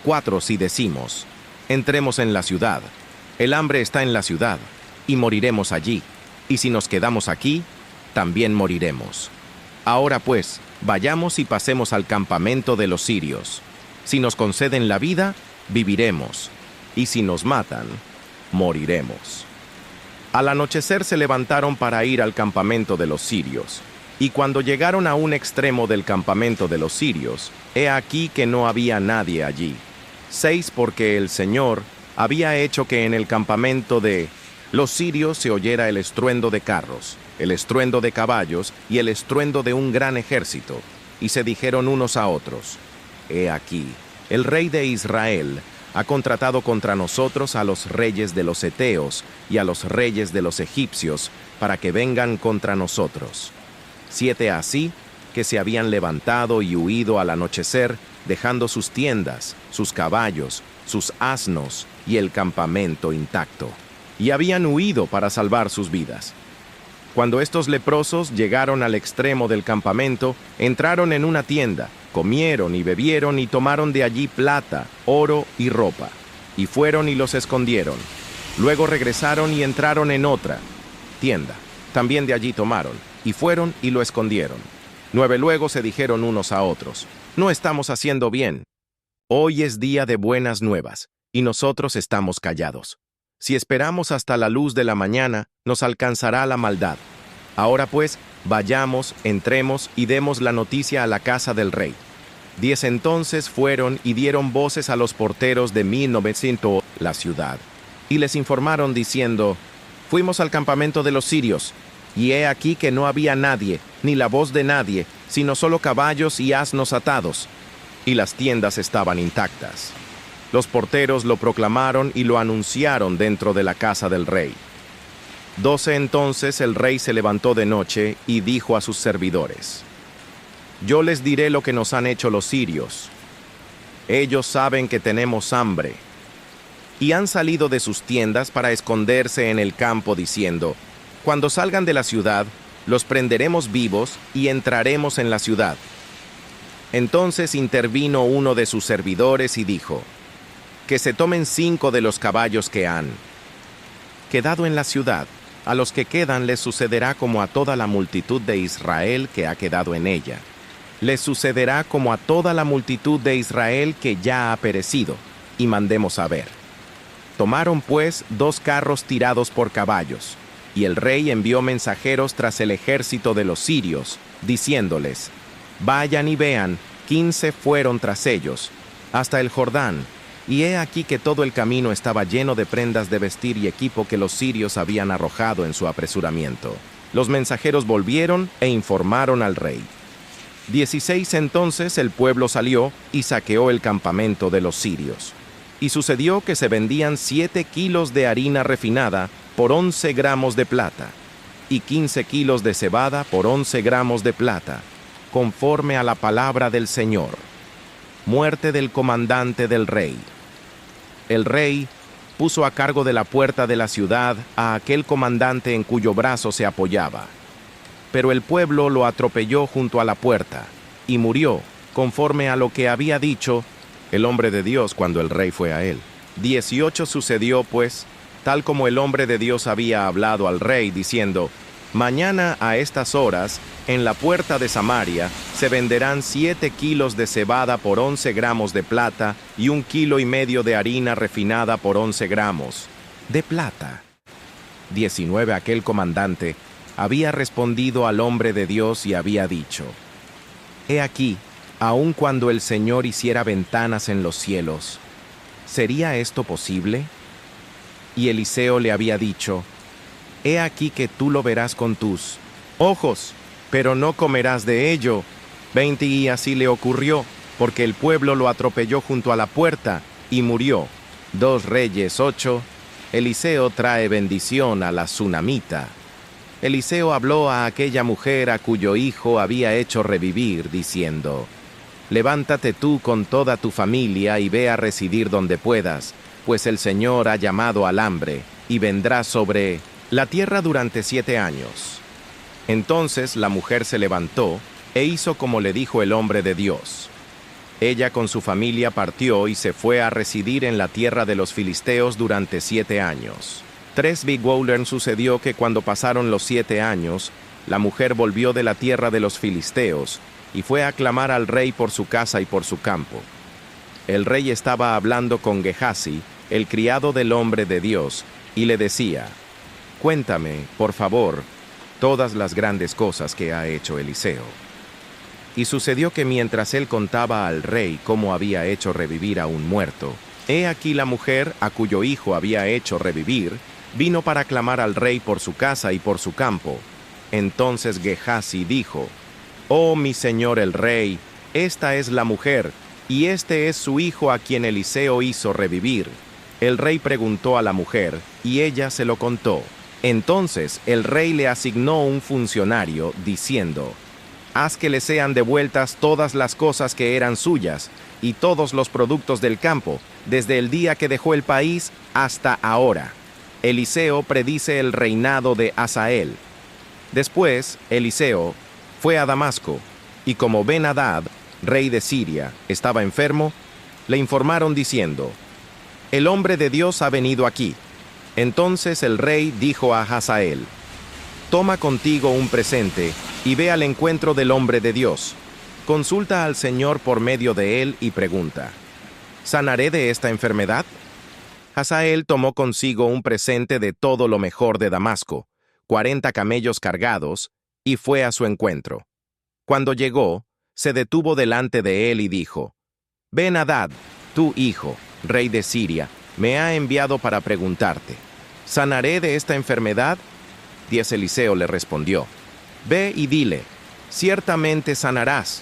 4 si decimos: entremos en la ciudad, el hambre está en la ciudad, y moriremos allí, y si nos quedamos aquí, también moriremos. Ahora pues, vayamos y pasemos al campamento de los sirios. Si nos conceden la vida, viviremos, y si nos matan, moriremos». Al anochecer se levantaron para ir al campamento de los sirios, y cuando llegaron a un extremo del campamento de los sirios, he aquí que no había nadie allí. 6. Porque el Señor había hecho que en el campamento de los sirios se oyera el estruendo de carros, el estruendo de caballos y el estruendo de un gran ejército, y se dijeron unos a otros: He aquí, el rey de Israel ha contratado contra nosotros a los reyes de los heteos y a los reyes de los egipcios para que vengan contra nosotros. 7 así que se habían levantado y huido al anochecer, dejando sus tiendas, sus caballos, sus asnos y el campamento intacto. Y habían huido para salvar sus vidas. Cuando estos leprosos llegaron al extremo del campamento, entraron en una tienda, comieron y bebieron y tomaron de allí plata, oro y ropa, y fueron y los escondieron. Luego regresaron y entraron en otra tienda. También de allí tomaron, y fueron y lo escondieron. 9 luego se dijeron unos a otros: No estamos haciendo bien. Hoy es día de buenas nuevas, y nosotros estamos callados. Si esperamos hasta la luz de la mañana, nos alcanzará la maldad. Ahora pues, vayamos, entremos y demos la noticia a la casa del rey. 10 entonces fueron y dieron voces a los porteros de 1900 la ciudad, y les informaron diciendo: Fuimos al campamento de los sirios, y he aquí que no había nadie, ni la voz de nadie, sino solo caballos y asnos atados, y las tiendas estaban intactas. Los porteros lo proclamaron y lo anunciaron dentro de la casa del rey. 12 entonces el rey se levantó de noche y dijo a sus servidores: Yo les diré lo que nos han hecho los sirios. Ellos saben que tenemos hambre, y han salido de sus tiendas para esconderse en el campo diciendo: Cuando salgan de la ciudad, los prenderemos vivos y entraremos en la ciudad. Entonces intervino uno de sus servidores y dijo: Que se tomen 5 de los caballos que han quedado en la ciudad. A los que quedan les sucederá como a toda la multitud de Israel que ha quedado en ella. Les sucederá como a toda la multitud de Israel que ya ha perecido, y mandemos a ver. Tomaron pues 2 carros tirados por caballos, y el rey envió mensajeros tras el ejército de los sirios, diciéndoles: Vayan y vean. 15 fueron tras ellos, hasta el Jordán, y he aquí que todo el camino estaba lleno de prendas de vestir y equipo que los sirios habían arrojado en su apresuramiento. Los mensajeros volvieron e informaron al rey. 16 entonces el pueblo salió y saqueó el campamento de los sirios. Y sucedió que se vendían 7 kilos de harina refinada por 11 gramos de plata, y 15 kilos de cebada por 11 gramos de plata, conforme a la palabra del Señor. Muerte del comandante del rey. El rey puso a cargo de la puerta de la ciudad a aquel comandante en cuyo brazo se apoyaba. Pero el pueblo lo atropelló junto a la puerta, y murió, conforme a lo que había dicho el hombre de Dios cuando el rey fue a él. 18 sucedió, pues, tal como el hombre de Dios había hablado al rey, diciendo: Mañana a estas horas, en la puerta de Samaria, se venderán 7 kilos de cebada por 11 gramos de plata y 1,5 kilos de harina refinada por 11 gramos de plata. 19 Aquel comandante había respondido al hombre de Dios y había dicho: He aquí, aun cuando el Señor hiciera ventanas en los cielos, ¿sería esto posible? Y Eliseo le había dicho: He aquí que tú lo verás con tus ojos, pero no comerás de ello. 20 Y así le ocurrió, porque el pueblo lo atropelló junto a la puerta, y murió. 2 Reyes 8. Eliseo trae bendición a la tsunamita. Eliseo habló a aquella mujer a cuyo hijo había hecho revivir, diciendo: Levántate tú con toda tu familia y ve a residir donde puedas, pues el Señor ha llamado al hambre, y vendrá sobre la tierra durante 7 años. Entonces la mujer se levantó e hizo como le dijo el hombre de Dios. Ella con su familia partió y se fue a residir en la tierra de los filisteos durante 7 años. 3 Bigwolern sucedió que cuando pasaron los 7 años, la mujer volvió de la tierra de los filisteos y fue a clamar al rey por su casa y por su campo. El rey estaba hablando con Gehazi, el criado del hombre de Dios, y le decía: Cuéntame, por favor, todas las grandes cosas que ha hecho Eliseo. Y sucedió que mientras él contaba al rey cómo había hecho revivir a un muerto, he aquí la mujer a cuyo hijo había hecho revivir, vino para clamar al rey por su casa y por su campo. Entonces Gehazi dijo: «Oh mi señor el rey, esta es la mujer, y este es su hijo a quien Eliseo hizo revivir». El rey preguntó a la mujer, y ella se lo contó. Entonces el rey le asignó un funcionario, diciendo: «Haz que le sean devueltas todas las cosas que eran suyas, y todos los productos del campo, desde el día que dejó el país hasta ahora». Eliseo predice el reinado de Hazael. Después, Eliseo fue a Damasco, y como Ben-Hadad, rey de Siria, estaba enfermo, le informaron diciendo: «El hombre de Dios ha venido aquí». Entonces el rey dijo a Hazael: «Toma contigo un presente y ve al encuentro del hombre de Dios. Consulta al Señor por medio de él y pregunta: ¿sanaré de esta enfermedad?». Hazael tomó consigo un presente de todo lo mejor de Damasco, 40 camellos cargados, y fue a su encuentro. Cuando llegó, se detuvo delante de él y dijo: «Ben-Hadad, tu hijo, rey de Siria, me ha enviado para preguntarte: ¿sanaré de esta enfermedad?». Eliseo le respondió: «Ve y dile: ciertamente sanarás,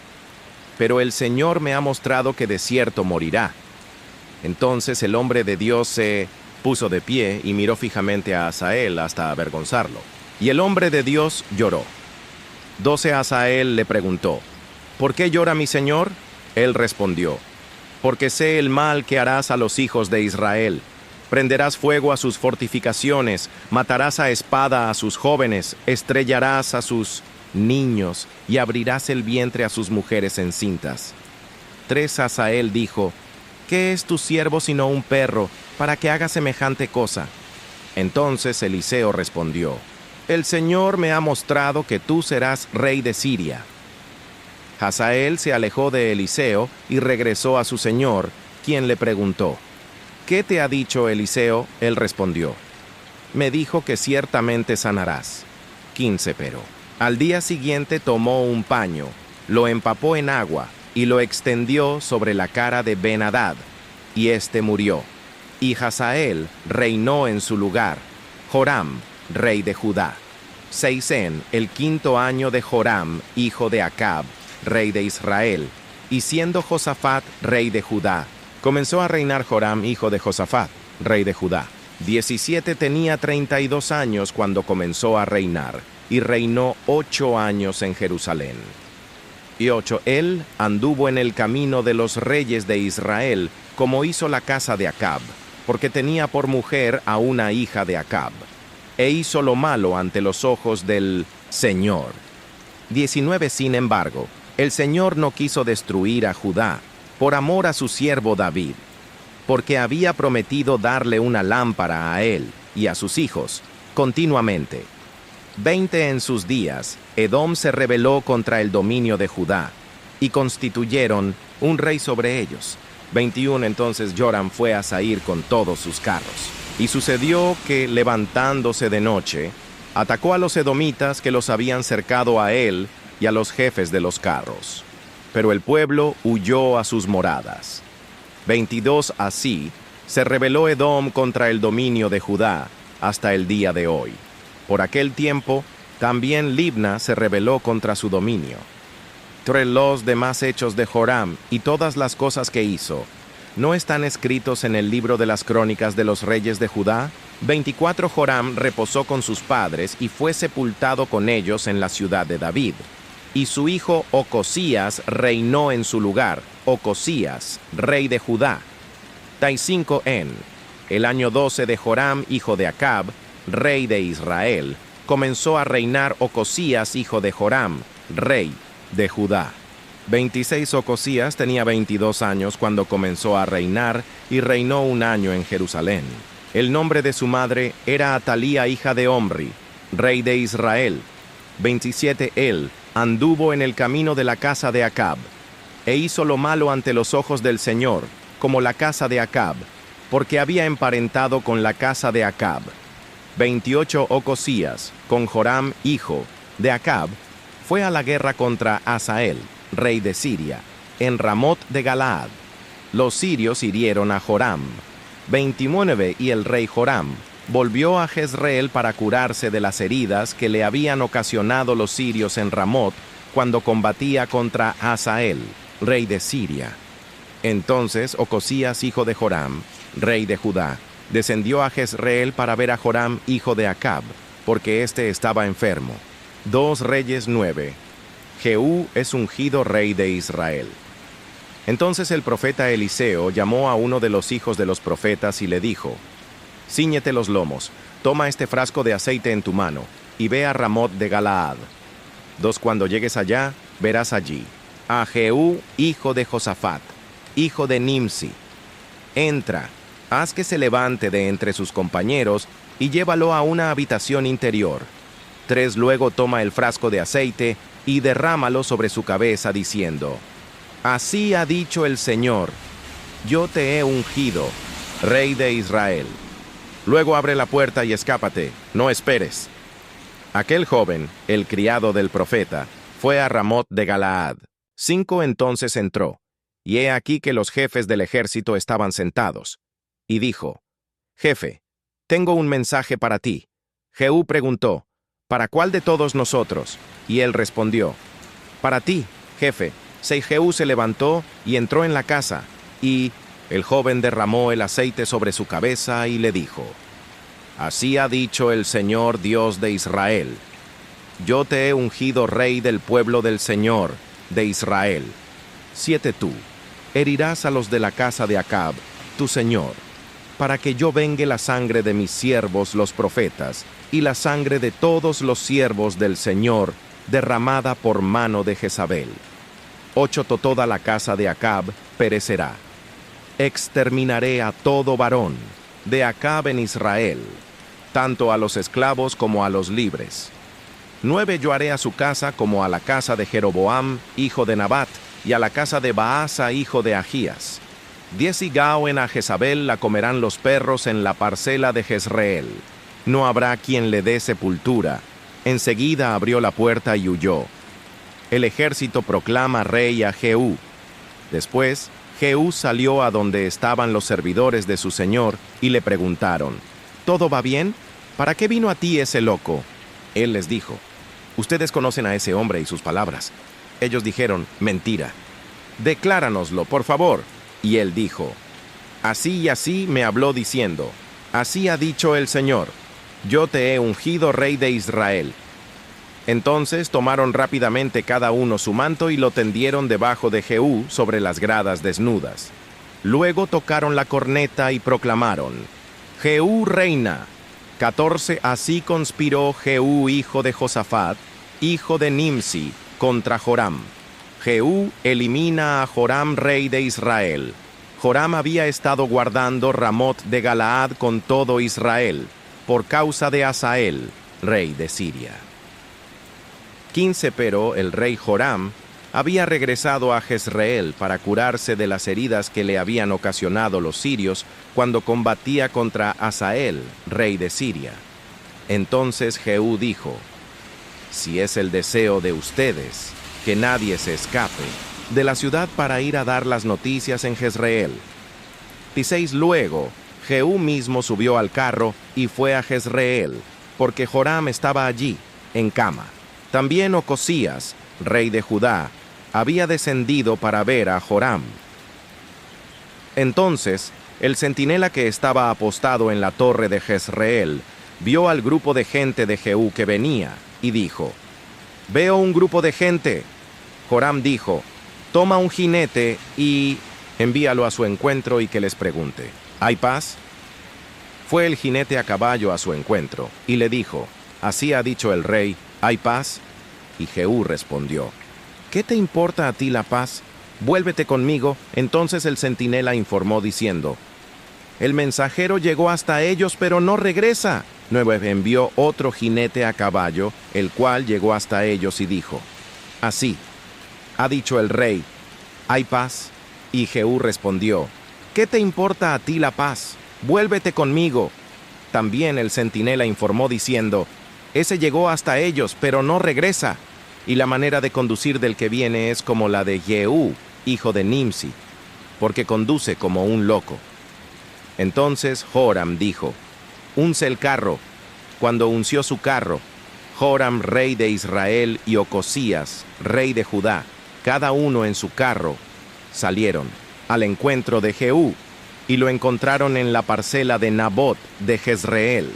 pero el Señor me ha mostrado que de cierto morirá». Entonces el hombre de Dios se puso de pie y miró fijamente a Hazael hasta avergonzarlo. Y el hombre de Dios lloró. 12 Hazael le preguntó: «¿Por qué llora mi señor?». Él respondió: «Porque sé el mal que harás a los hijos de Israel. Prenderás fuego a sus fortificaciones, matarás a espada a sus jóvenes, estrellarás a sus niños y abrirás el vientre a sus mujeres encintas». 3 Hazael dijo: «¿Qué es tu siervo sino un perro, para que haga semejante cosa?». Entonces Eliseo respondió: «El Señor me ha mostrado que tú serás rey de Siria». Hazael se alejó de Eliseo y regresó a su señor, quien le preguntó: «¿Qué te ha dicho Eliseo?». Él respondió: «Me dijo que ciertamente sanarás». 15 Pero al día siguiente tomó un paño, lo empapó en agua y lo extendió sobre la cara de Ben-Hadad, y éste murió. Y Hazael reinó en su lugar, Joram, rey de Judá. 6 el 5º año de Joram, hijo de Acab, rey de Israel, y siendo Josafat rey de Judá, comenzó a reinar Joram, hijo de Josafat, rey de Judá. 17 tenía 32 años cuando comenzó a reinar, y reinó 8 años en Jerusalén. Y 8 él anduvo en el camino de los reyes de Israel, como hizo la casa de Acab, porque tenía por mujer a una hija de Acab, e hizo lo malo ante los ojos del Señor. 19 Sin embargo, el Señor no quiso destruir a Judá, por amor a su siervo David, porque había prometido darle una lámpara a él y a sus hijos, continuamente. 20 en sus días, Edom se rebeló contra el dominio de Judá, y constituyeron un rey sobre ellos. 21 Entonces Joram fue a Zair con todos sus carros. Y sucedió que, levantándose de noche, atacó a los edomitas que los habían cercado a él y a los jefes de los carros. Pero el pueblo huyó a sus moradas. 22 Así se rebeló Edom contra el dominio de Judá hasta el día de hoy. Por aquel tiempo, también Libna se rebeló contra su dominio. Los demás hechos de Joram y todas las cosas que hizo, ¿no están escritos en el libro de las crónicas de los reyes de Judá? 24 Joram reposó con sus padres y fue sepultado con ellos en la ciudad de David. Y su hijo Ocosías reinó en su lugar, Ocosías, rey de Judá. 5 el año 12 de Joram, hijo de Acab, rey de Israel, comenzó a reinar Ocosías, hijo de Joram, rey de Judá. 26 Ocosías tenía 22 años cuando comenzó a reinar y reinó un año en Jerusalén. El nombre de su madre era Atalía, hija de Omri, rey de Israel. 27 Él anduvo en el camino de la casa de Acab, e hizo lo malo ante los ojos del Señor, como la casa de Acab, porque había emparentado con la casa de Acab. 28 Ocosías, con Joram, hijo de Acab, fue a la guerra contra Hazael, rey de Siria, en Ramot de Galaad. Los sirios hirieron a Joram. 29 Y el rey Joram volvió a Jezreel para curarse de las heridas que le habían ocasionado los sirios en Ramot cuando combatía contra Hazael, rey de Siria. Entonces Ocosías, hijo de Joram, rey de Judá, descendió a Jezreel para ver a Joram, hijo de Acab, porque éste estaba enfermo. 2 Reyes 9. Jehú es ungido rey de Israel. Entonces el profeta Eliseo llamó a uno de los hijos de los profetas y le dijo: «Cíñete los lomos, toma este frasco de aceite en tu mano, y ve a Ramot de Galaad. Cuando llegues allá, verás allí a Jehú, hijo de Josafat, hijo de Nimsi. Entra, haz que se levante de entre sus compañeros y llévalo a una habitación interior. 3 Luego toma el frasco de aceite y derrámalo sobre su cabeza, diciendo: Así ha dicho el Señor, yo te he ungido, rey de Israel. Luego abre la puerta y escápate, no esperes». Aquel joven, el criado del profeta, fue a Ramot de Galaad. 5 Entonces entró, y he aquí que los jefes del ejército estaban sentados. Y dijo: «Jefe, tengo un mensaje para ti». Jehú preguntó: «¿Para cuál de todos nosotros?». Y él respondió: «Para ti, jefe». Jehú se levantó y entró en la casa, y el joven derramó el aceite sobre su cabeza y le dijo: «Así ha dicho el Señor Dios de Israel: Yo te he ungido rey del pueblo del Señor, de Israel. 7 Tú herirás a los de la casa de Acab, tu señor, para que yo vengue la sangre de mis siervos los profetas, y la sangre de todos los siervos del Señor, derramada por mano de Jezabel. 8 Toda la casa de Acab perecerá. Exterminaré a todo varón de Acab en Israel, tanto a los esclavos como a los libres. 9 Yo haré a su casa como a la casa de Jeroboam, hijo de Nabat, y a la casa de Baasa, hijo de Ahías. 10 Y Gauen a Jezabel la comerán los perros en la parcela de Jezreel. No habrá quien le dé sepultura. Enseguida abrió la puerta y huyó. El ejército proclama rey a Jehú. Después, Jehú salió a donde estaban los servidores de su señor y le preguntaron: «¿Todo va bien? ¿Para qué vino a ti ese loco?». Él les dijo: «Ustedes conocen a ese hombre y sus palabras». Ellos dijeron: «Mentira. Decláranoslo, por favor». Y él dijo: «Así y así me habló diciendo: Así ha dicho el Señor, yo te he ungido rey de Israel». Entonces tomaron rápidamente cada uno su manto y lo tendieron debajo de Jehú sobre las gradas desnudas. Luego tocaron la corneta y proclamaron: «Jehú reina». 14 Así conspiró Jehú, hijo de Josafat, hijo de Nimsi, contra Joram. Jehú elimina a Joram, rey de Israel. Joram había estado guardando Ramot de Galaad con todo Israel, por causa de Hazael, rey de Siria. 15 Pero el rey Joram había regresado a Jezreel para curarse de las heridas que le habían ocasionado los sirios cuando combatía contra Hazael, rey de Siria. Entonces Jehú dijo: «Si es el deseo de ustedes que nadie se escape de la ciudad para ir a dar las noticias en Jezreel». 16 Luego, Jehú mismo subió al carro y fue a Jezreel, porque Joram estaba allí, en cama. También Ocosías, rey de Judá, había descendido para ver a Joram. Entonces, el centinela que estaba apostado en la torre de Jezreel vio al grupo de gente de Jehú que venía, y dijo: «Veo un grupo de gente». Joram dijo: «Toma un jinete y envíalo a su encuentro y que les pregunte: ¿hay paz?». Fue el jinete a caballo a su encuentro, y le dijo: «Así ha dicho el rey, ¿hay paz?». Y Jehú respondió: «¿Qué te importa a ti la paz? Vuélvete conmigo». Entonces el centinela informó diciendo: «El mensajero llegó hasta ellos, pero no regresa». Luego envió otro jinete a caballo, el cual llegó hasta ellos y dijo: «Así ha dicho el rey, ¿hay paz?». Y Jehú respondió: «¿Qué te importa a ti la paz? Vuélvete conmigo». También el centinela informó diciendo: «Ese llegó hasta ellos, pero no regresa». Y la manera de conducir del que viene es como la de Jehú, hijo de Nimsi, porque conduce como un loco. Entonces Joram dijo: unce el carro. Cuando unció su carro, Joram, rey de Israel, y Ocosías, rey de Judá, cada uno en su carro, salieron al encuentro de Jehú, y lo encontraron en la parcela de Nabot de Jezreel.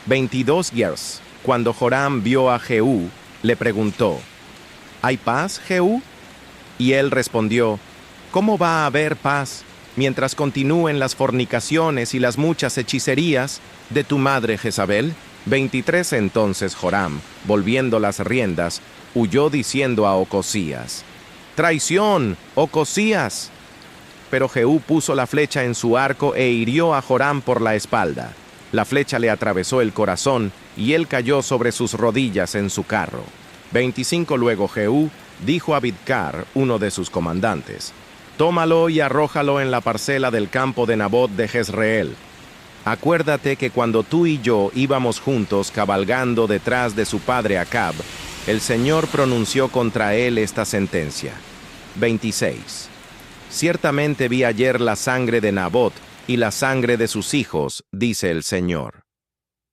22 years. Cuando Joram vio a Jehú, le preguntó: ¿Hay paz, Jehú? Y él respondió: ¿Cómo va a haber paz mientras continúen las fornicaciones y las muchas hechicerías de tu madre Jezabel? 23. Entonces Joram, volviendo las riendas, huyó diciendo a Ocosías: ¡Traición, Ocosías! Pero Jehú puso la flecha en su arco e hirió a Joram por la espalda. La flecha le atravesó el corazón y él cayó sobre sus rodillas en su carro. 25. Luego Jehú dijo a Bidkar, uno de sus comandantes: tómalo y arrójalo en la parcela del campo de Nabot de Jezreel. Acuérdate que cuando tú y yo íbamos juntos cabalgando detrás de su padre Acab, el Señor pronunció contra él esta sentencia. 26. Ciertamente vi ayer la sangre de Nabot y la sangre de sus hijos, dice el Señor.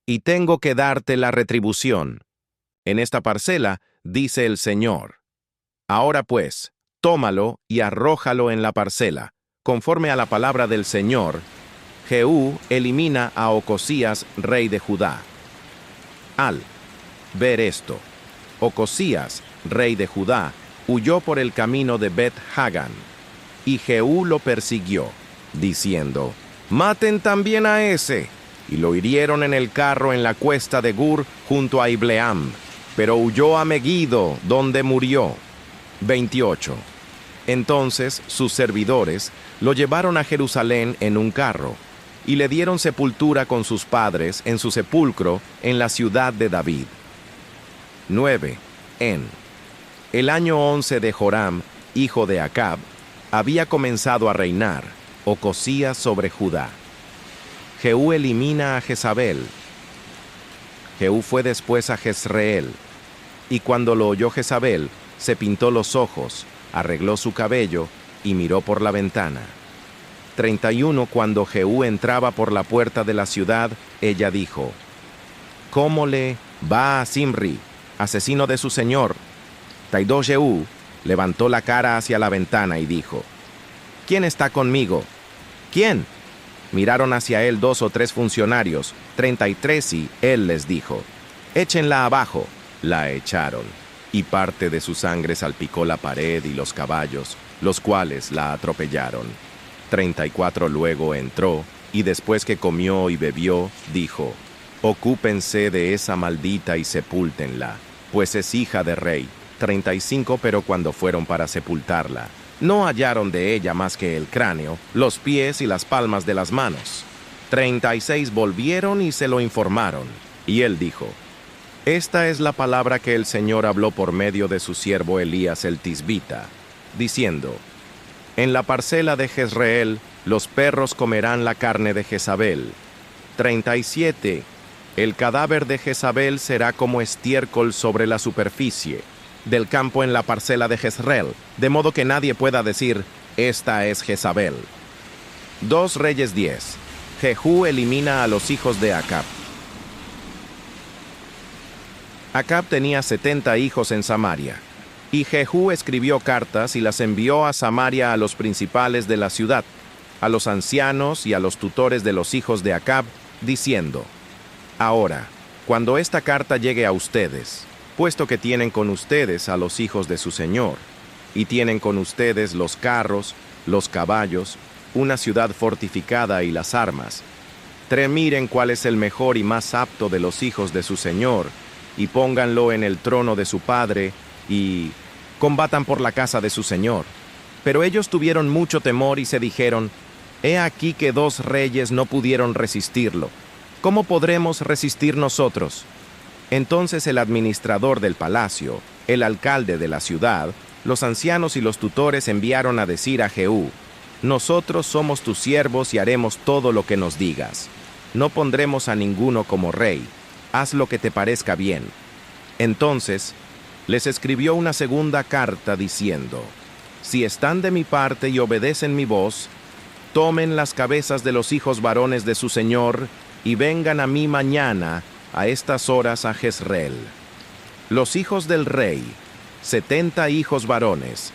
Y tengo que darte la retribución. En esta parcela, dice el Señor. Ahora pues, tómalo y arrójalo en la parcela. Conforme a la palabra del Señor, Jehú elimina a Ocosías, rey de Judá. Al ver esto, Ocosías, rey de Judá, huyó por el camino de Bet-Hagan, y Jehú lo persiguió, diciendo: maten también a ese. Y lo hirieron en el carro en la cuesta de Gur, junto a Ibleam, pero huyó a Megiddo, donde murió. 28. Entonces sus servidores lo llevaron a Jerusalén en un carro, y le dieron sepultura con sus padres en su sepulcro en la ciudad de David. 9. En el año 11 de Joram, hijo de Acab, había comenzado a reinar Ocosías sobre Judá. Jehú elimina a Jezabel. Jehú fue después a Jezreel, y cuando lo oyó Jezabel, se pintó los ojos, arregló su cabello y miró por la ventana. 31. Cuando Jehú entraba por la puerta de la ciudad, ella dijo: ¿cómo le va a Zimri, asesino de su señor? Taidó Jehú levantó la cara hacia la ventana y dijo: ¿quién está conmigo? ¿Quién? Miraron hacia él 2 o 3 funcionarios. 33. Y él les dijo: échenla abajo. La echaron, y parte de su sangre salpicó la pared y los caballos, los cuales la atropellaron. 34. Luego entró, y después que comió y bebió, dijo: ocúpense de esa maldita y sepúltenla, pues es hija de rey. 35. Pero cuando fueron para sepultarla, no hallaron de ella más que el cráneo, los pies y las palmas de las manos. 36. Volvieron y se lo informaron, y él dijo: esta es la palabra que el Señor habló por medio de su siervo Elías el Tisbita, diciendo: en la parcela de Jezreel los perros comerán la carne de Jezabel. 37. El cadáver de Jezabel será como estiércol sobre la superficie del campo en la parcela de Jezreel, de modo que nadie pueda decir: esta es Jezabel. 2 Reyes 10. Jehú elimina a los hijos de Acab. Acab tenía 70 hijos en Samaria, y Jehú escribió cartas y las envió a Samaria a los principales de la ciudad, a los ancianos y a los tutores de los hijos de Acab, diciendo: ahora, cuando esta carta llegue a ustedes, puesto que tienen con ustedes a los hijos de su señor, y tienen con ustedes los carros, los caballos, una ciudad fortificada y las armas, miren cuál es el mejor y más apto de los hijos de su señor, y pónganlo en el trono de su padre, y combatan por la casa de su señor. Pero ellos tuvieron mucho temor y se dijeron: he aquí que 2 reyes no pudieron resistirlo. ¿Cómo podremos resistir nosotros? Entonces el administrador del palacio, el alcalde de la ciudad, los ancianos y los tutores enviaron a decir a Jehú: nosotros somos tus siervos y haremos todo lo que nos digas. No pondremos a ninguno como rey. Haz lo que te parezca bien. Entonces les escribió una segunda carta diciendo: si están de mi parte y obedecen mi voz, tomen las cabezas de los hijos varones de su señor y vengan a mí mañana a estas horas a Jezreel. Los hijos del rey, 70 hijos varones,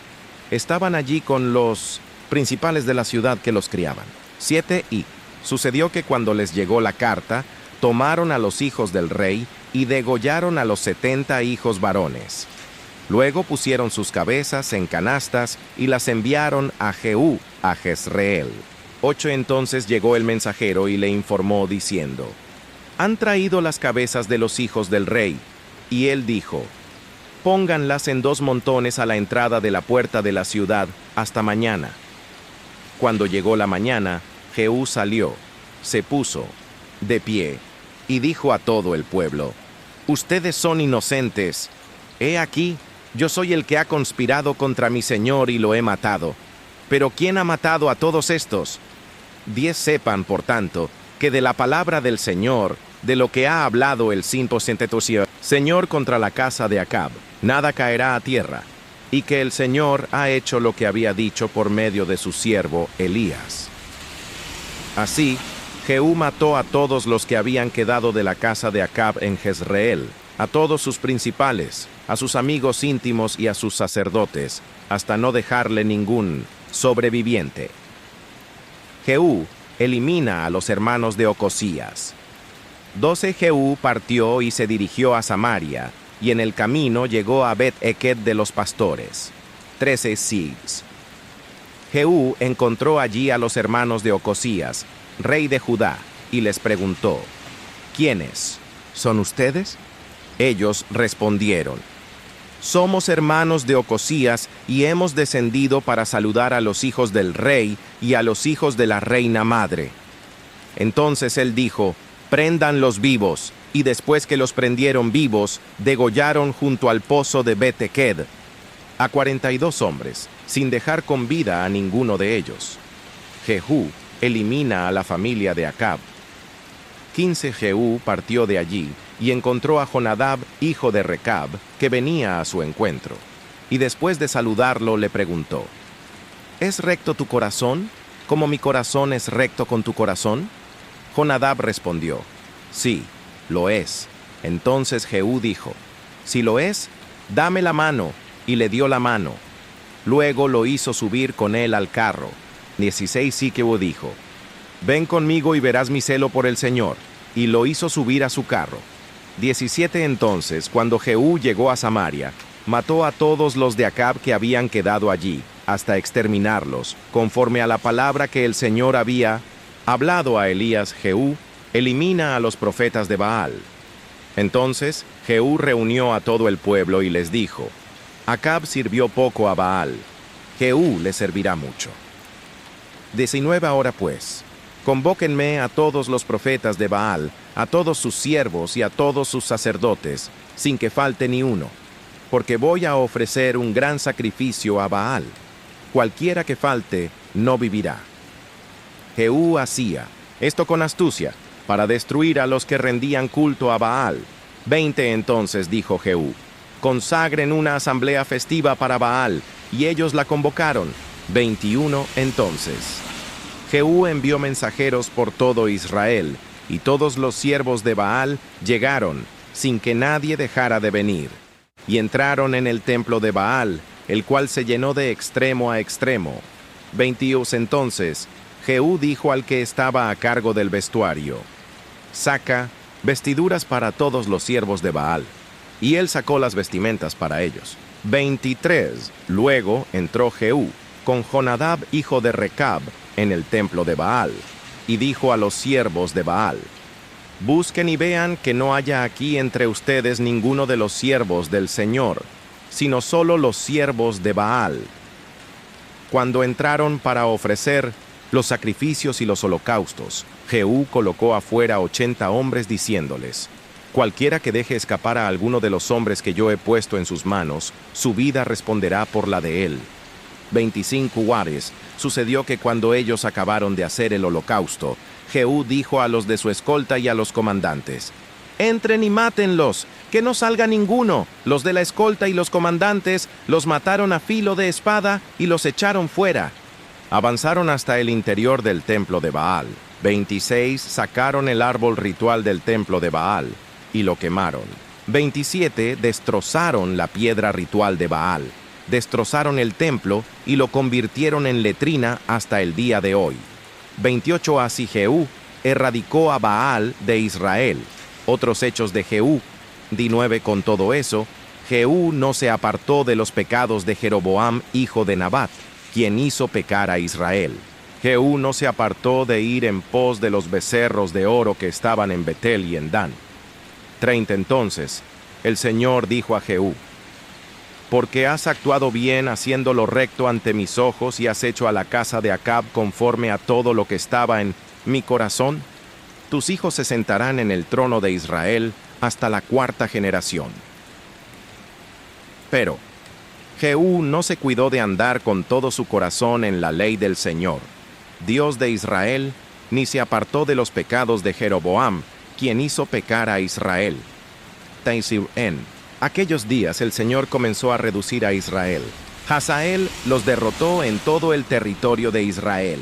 estaban allí con los principales de la ciudad que los criaban. 7 y sucedió que cuando les llegó la carta, tomaron a los hijos del rey y degollaron a los 70 hijos varones. Luego pusieron sus cabezas en canastas y las enviaron a Jehú, a Jezreel. 8 Entonces llegó el mensajero y le informó diciendo: «Han traído las cabezas de los hijos del rey». Y él dijo: «Pónganlas en 2 montones a la entrada de la puerta de la ciudad hasta mañana». Cuando llegó la mañana, Jehú salió, se puso de pie y dijo a todo el pueblo: «Ustedes son inocentes. He aquí, yo soy el que ha conspirado contra mi señor y lo he matado. Pero ¿quién ha matado a todos estos? 10 sepan, por tanto, que de la palabra del Señor, de lo que ha hablado el Señor contra la casa de Acab, nada caerá a tierra, y que el Señor ha hecho lo que había dicho por medio de su siervo Elías». Así, Jehú mató a todos los que habían quedado de la casa de Acab en Jezreel, a todos sus principales, a sus amigos íntimos y a sus sacerdotes, hasta no dejarle ningún sobreviviente. Jehú elimina a los hermanos de Ocosías. 12 Jehú partió y se dirigió a Samaria, y en el camino llegó a Bet-Eked de los pastores. 13 Sigs. Jehú encontró allí a los hermanos de Ocosías, rey de Judá, y les preguntó: «¿Quiénes son ustedes?». Ellos respondieron: «Somos hermanos de Ocosías y hemos descendido para saludar a los hijos del rey y a los hijos de la reina madre». Entonces él dijo: «Préndanlos vivos», y después que los prendieron vivos, degollaron junto al pozo de Bet-Eked a 42 hombres, sin dejar con vida a ninguno de ellos. Jehú elimina a la familia de Acab. 15 Jehú partió de allí y encontró a Jonadab, hijo de Recab, que venía a su encuentro. Y después de saludarlo le preguntó: «¿Es recto tu corazón, como mi corazón es recto con tu corazón?». Jonadab respondió: «Sí, lo es». Entonces Jehú dijo: «Si lo es, dame la mano», y le dio la mano. Luego lo hizo subir con él al carro. 16 Sikeu dijo: «Ven conmigo y verás mi celo por el Señor», y lo hizo subir a su carro. 17 Entonces, cuando Jehú llegó a Samaria, mató a todos los de Acab que habían quedado allí, hasta exterminarlos, conforme a la palabra que el Señor había hablado a Elías. Jehú elimina a los profetas de Baal. Entonces Jehú reunió a todo el pueblo y les dijo: «Acab sirvió poco a Baal, Jehú le servirá mucho. 19 Ahora pues, convóquenme a todos los profetas de Baal, a todos sus siervos y a todos sus sacerdotes, sin que falte ni uno, porque voy a ofrecer un gran sacrificio a Baal. Cualquiera que falte no vivirá». Jehú hacía esto con astucia, para destruir a los que rendían culto a Baal. 20 Entonces dijo Jehú: «Consagren una asamblea festiva para Baal», y ellos la convocaron. 21 Entonces Jehú envió mensajeros por todo Israel, y todos los siervos de Baal llegaron, sin que nadie dejara de venir. Y entraron en el templo de Baal, el cual se llenó de extremo a extremo. 22 Entonces Jehú dijo al que estaba a cargo del vestuario: «Saca vestiduras para todos los siervos de Baal». Y él sacó las vestimentas para ellos. 23 Luego entró Jehú con Jonadab, hijo de Recab, en el templo de Baal, y dijo a los siervos de Baal: «Busquen y vean que no haya aquí entre ustedes ninguno de los siervos del Señor, sino solo los siervos de Baal». Cuando entraron para ofrecer los sacrificios y los holocaustos, Jehú colocó afuera 80 hombres diciéndoles: «Cualquiera que deje escapar a alguno de los hombres que yo he puesto en sus manos, su vida responderá por la de él». 25 Uares. Sucedió que cuando ellos acabaron de hacer el holocausto, Jehú dijo a los de su escolta y a los comandantes: «Entren y mátenlos, que no salga ninguno». Los de la escolta y los comandantes los mataron a filo de espada y los echaron fuera. Avanzaron hasta el interior del templo de Baal. 26 sacaron el árbol ritual del templo de Baal y lo quemaron. 27 destrozaron la piedra ritual de Baal, destrozaron el templo y lo convirtieron en letrina hasta el día de hoy. 28 así Jehú erradicó a Baal de Israel. Otros hechos de Jehú. 19 con todo eso, Jehú no se apartó de los pecados de Jeroboam, hijo de Nabat, quien hizo pecar a Israel. Jehú no se apartó de ir en pos de los becerros de oro que estaban en Betel y en Dan. 30 Entonces, el Señor dijo a Jehú: porque has actuado bien haciendo lo recto ante mis ojos y has hecho a la casa de Acab conforme a todo lo que estaba en mi corazón, tus hijos se sentarán en el trono de Israel hasta la 4ª generación. Pero Jehú no se cuidó de andar con todo su corazón en la ley del Señor, Dios de Israel, ni se apartó de los pecados de Jeroboam, quien hizo pecar a Israel. En aquellos días el Señor comenzó a reducir a Israel. Hazael los derrotó en todo el territorio de Israel,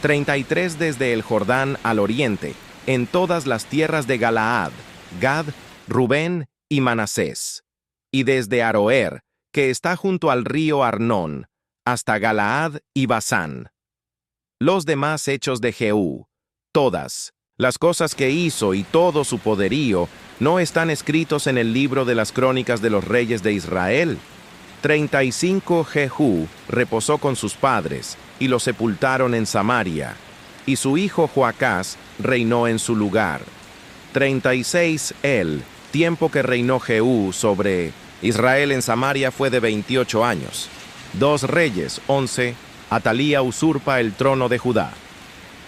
33 desde el Jordán al oriente, en todas las tierras de Galaad, Gad, Rubén y Manasés, y desde Aroer, que está junto al río Arnón, hasta Galaad y Basán. Los demás hechos de Jehú, todas las cosas que hizo y todo su poderío, ¿no están escritos en el libro de las crónicas de los reyes de Israel? 35 Jehú reposó con sus padres, y lo sepultaron en Samaria, y su hijo Joacás reinó en su lugar. 36 tiempo que reinó Jehú sobre Israel en Samaria fue de 28 años. 2 Reyes 11, Atalía usurpa el trono de Judá.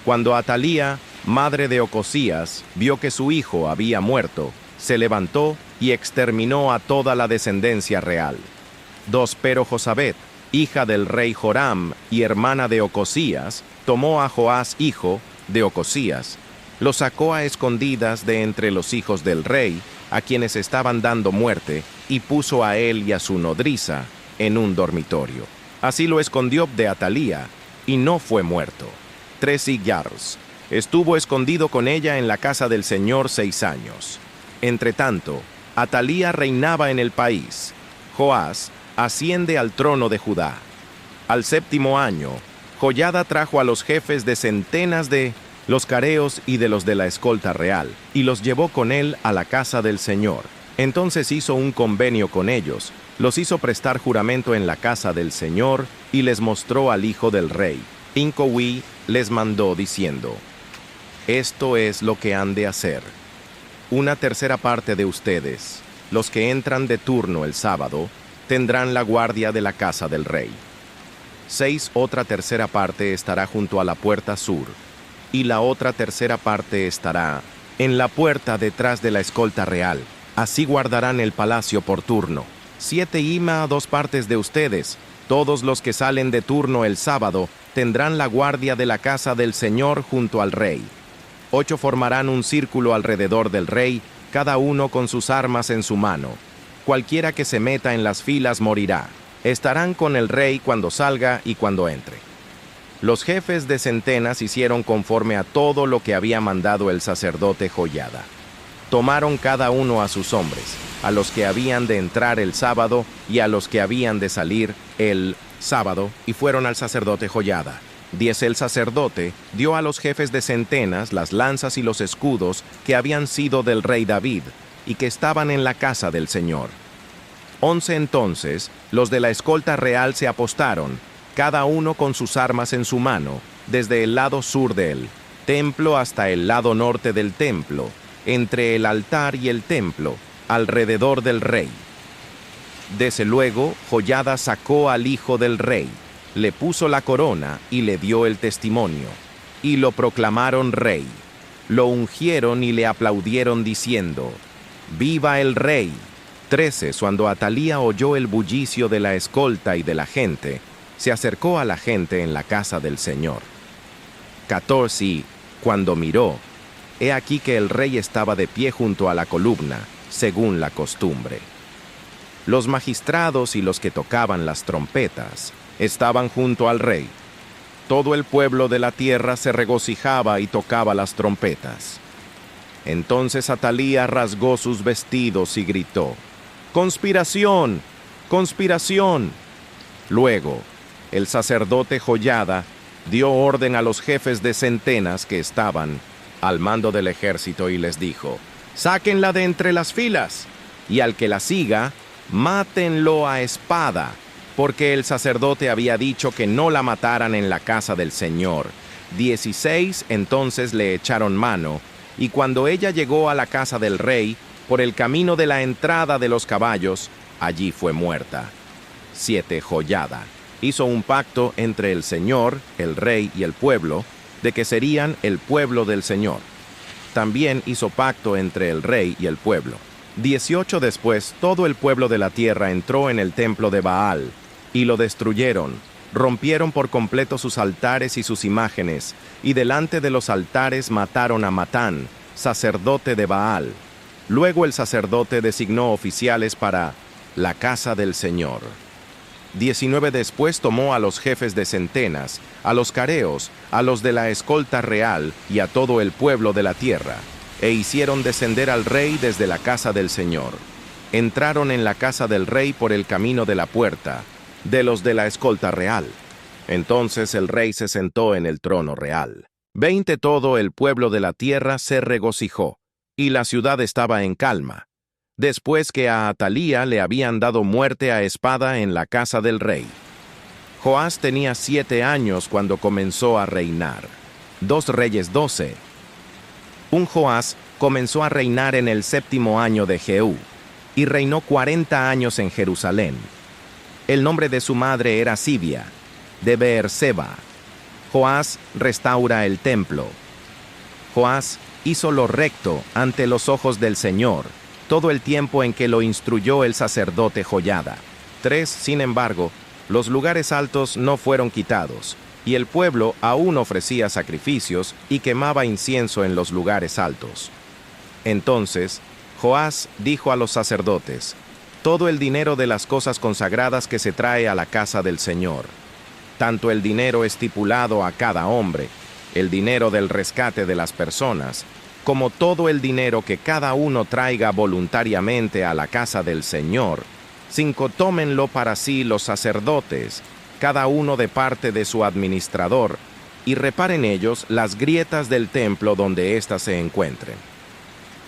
Cuando Atalía, madre de Ocosías, vio que su hijo había muerto, se levantó y exterminó a toda la descendencia real. 2 Pero Josabet, hija del rey Joram y hermana de Ocosías, tomó a Joás, hijo de Ocosías, lo sacó a escondidas de entre los hijos del rey, a quienes estaban dando muerte, y puso a él y a su nodriza en un dormitorio. Así lo escondió de Atalía, y no fue muerto. 3 Sigars. Estuvo escondido con ella en la casa del Señor 6 años. Entretanto, Atalía reinaba en el país. Joás asciende al trono de Judá. Al 7º año, Joiada trajo a los jefes de centenas de los careos y de los de la escolta real, y los llevó con él a la casa del Señor. Entonces hizo un convenio con ellos, los hizo prestar juramento en la casa del Señor, y les mostró al hijo del rey. Incowi les mandó diciendo: esto es lo que han de hacer. 1/3 parte de ustedes, los que entran de turno el sábado, tendrán la guardia de la casa del rey. 6 otra tercera parte estará junto a la puerta sur, y la otra tercera parte estará en la puerta detrás de la escolta real. Así guardarán el palacio por turno. 7 a 2 partes de ustedes, todos los que salen de turno el sábado, tendrán la guardia de la casa del Señor junto al rey. 8 formarán un círculo alrededor del rey, cada uno con sus armas en su mano. Cualquiera que se meta en las filas morirá. Estarán con el rey cuando salga y cuando entre. Los jefes de centenas hicieron conforme a todo lo que había mandado el sacerdote Joiada. Tomaron cada uno a sus hombres, a los que habían de entrar el sábado y a los que habían de salir el sábado, y fueron al sacerdote Joiada. 10 El sacerdote dio a los jefes de centenas las lanzas y los escudos que habían sido del rey David y que estaban en la casa del Señor. 11 Entonces los de la escolta real se apostaron, cada uno con sus armas en su mano, desde el lado sur del templo hasta el lado norte del templo, entre el altar y el templo, alrededor del rey. Desde luego, Joiada sacó al hijo del rey, le puso la corona y le dio el testimonio, y lo proclamaron rey. Lo ungieron y le aplaudieron diciendo: ¡Viva el rey! 13 Cuando Atalía oyó el bullicio de la escolta y de la gente, se acercó a la gente en la casa del Señor. 14 Cuando miró, he aquí que el rey estaba de pie junto a la columna, según la costumbre. Los magistrados y los que tocaban las trompetas estaban junto al rey. todo el pueblo de la tierra se regocijaba y tocaba las trompetas. Entonces Atalía rasgó sus vestidos y gritó: ¡Conspiración! ¡Conspiración! Luego, el sacerdote Joiada dio orden a los jefes de centenas que estaban al mando del ejército y les dijo: «Sáquenla de entre las filas, y al que la siga, mátenlo a espada», porque el sacerdote había dicho que no la mataran en la casa del Señor. 16 entonces le echaron mano, y cuando ella llegó a la casa del rey, por el camino de la entrada de los caballos, allí fue muerta. 7 Joiada hizo un pacto entre el Señor, el rey y el pueblo, de que serían el pueblo del Señor. También hizo pacto entre el rey y el pueblo. 18 después, todo el pueblo de la tierra entró en el templo de Baal, y lo destruyeron. Rompieron por completo sus altares y sus imágenes, y delante de los altares mataron a Matán, sacerdote de Baal. Luego el sacerdote designó oficiales para la casa del Señor. 19 después tomó a los jefes de centenas, a los careos, a los de la escolta real y a todo el pueblo de la tierra, e hicieron descender al rey desde la casa del Señor. Entraron en la casa del rey por el camino de la puerta, de los de la escolta real. Entonces el rey se sentó en el trono real. 20 todo el pueblo de la tierra se regocijó, y la ciudad estaba en calma, después que a Atalía le habían dado muerte a espada en la casa del rey. Joás tenía 7 años cuando comenzó a reinar. 2 Reyes 12. Un Joás comenzó a reinar en el 7º año de Jehú, y reinó 40 años en Jerusalén. El nombre de su madre era Sibia, de Beerseba. Joás restaura el templo. Joás hizo lo recto ante los ojos del Señor, todo el tiempo en que lo instruyó el sacerdote Joiada. 3 Sin embargo, los lugares altos no fueron quitados, y el pueblo aún ofrecía sacrificios y quemaba incienso en los lugares altos. Entonces, Joás dijo a los sacerdotes: «Todo el dinero de las cosas consagradas que se trae a la casa del Señor, tanto el dinero estipulado a cada hombre, el dinero del rescate de las personas, como todo el dinero que cada uno traiga voluntariamente a la casa del Señor, 5 tómenlo para sí los sacerdotes, cada uno de parte de su administrador, y reparen ellos las grietas del templo donde éstas se encuentren».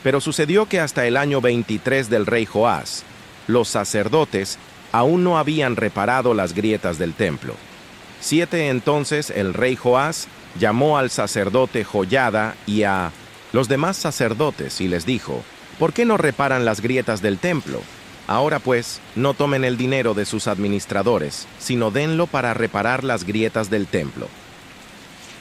Pero sucedió que hasta el año 23 del rey Joás, los sacerdotes aún no habían reparado las grietas del templo. 7 Entonces el rey Joás llamó al sacerdote Joiada y a los demás sacerdotes y les dijo: «¿Por qué no reparan las grietas del templo? Ahora pues, no tomen el dinero de sus administradores, sino denlo para reparar las grietas del templo».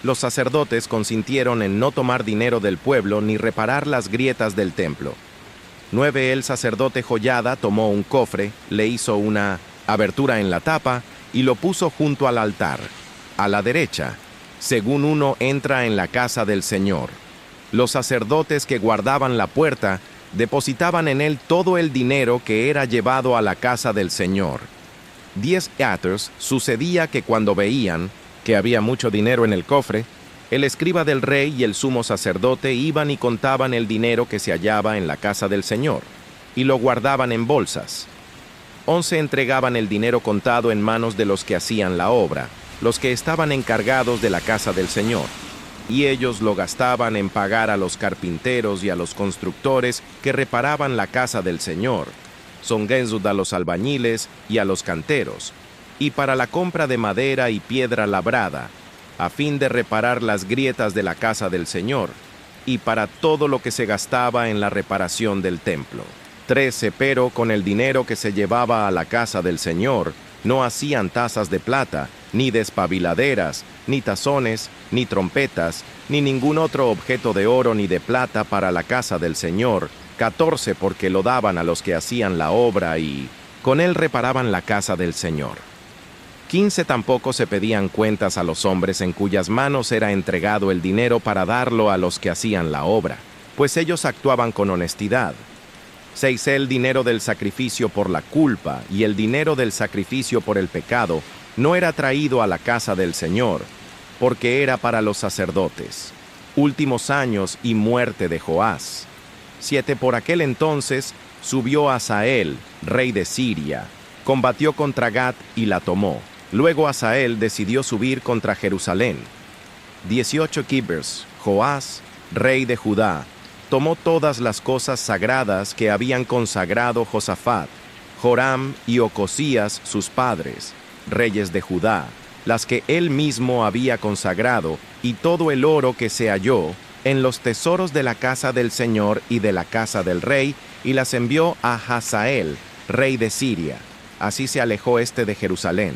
Los sacerdotes consintieron en no tomar dinero del pueblo ni reparar las grietas del templo. 9 El sacerdote Joiada tomó un cofre, le hizo una abertura en la tapa y lo puso junto al altar, a la derecha, según uno entra en la casa del Señor. Los sacerdotes que guardaban la puerta depositaban en él todo el dinero que era llevado a la casa del Señor. 10 Athers sucedía que cuando veían que había mucho dinero en el cofre, el escriba del rey y el sumo sacerdote iban y contaban el dinero que se hallaba en la casa del Señor, y lo guardaban en bolsas. 11 entregaban el dinero contado en manos de los que hacían la obra, los que estaban encargados de la casa del Señor, y ellos lo gastaban en pagar a los carpinteros y a los constructores que reparaban la casa del Señor, Songenzud a los albañiles y a los canteros, y para la compra de madera y piedra labrada, a fin de reparar las grietas de la casa del Señor, y para todo lo que se gastaba en la reparación del templo. 13 Pero con el dinero que se llevaba a la casa del Señor, no hacían tazas de plata, ni despabiladeras, ni tazones, ni trompetas, ni ningún otro objeto de oro ni de plata para la casa del Señor. 14 Porque lo daban a los que hacían la obra y con él reparaban la casa del Señor. 15 Tampoco se pedían cuentas a los hombres en cuyas manos era entregado el dinero para darlo a los que hacían la obra, pues ellos actuaban con honestidad. 6 El dinero del sacrificio por la culpa y el dinero del sacrificio por el pecado no era traído a la casa del Señor, porque era para los sacerdotes. Últimos años y muerte de Joás. 7. Por aquel entonces subió Hazael, rey de Siria, combatió contra Gat y la tomó. Luego Hazael decidió subir contra Jerusalén. 18. Kibers, Joás, rey de Judá, tomó todas las cosas sagradas que habían consagrado Josafat, Joram y Ocosías sus padres, reyes de Judá, las que él mismo había consagrado, y todo el oro que se halló en los tesoros de la casa del Señor y de la casa del rey, y las envió a Hazael, rey de Siria. Así se alejó éste de Jerusalén.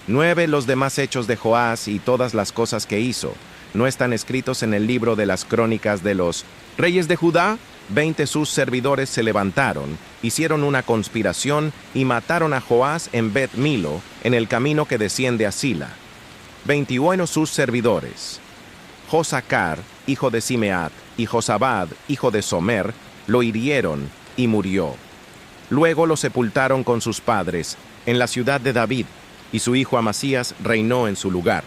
9. Los demás hechos de Joás y todas las cosas que hizo, ¿no están escritos en el libro de las crónicas de los reyes de Judá? 20. Sus servidores se levantaron, hicieron una conspiración y mataron a Joás en Bet Milo, en el camino que desciende a Sila. 21. Sus servidores. Josacar, hijo de Simeat, y Josabad, hijo de Somer, lo hirieron y murió. Luego lo sepultaron con sus padres en la ciudad de David, y su hijo Amasías reinó en su lugar.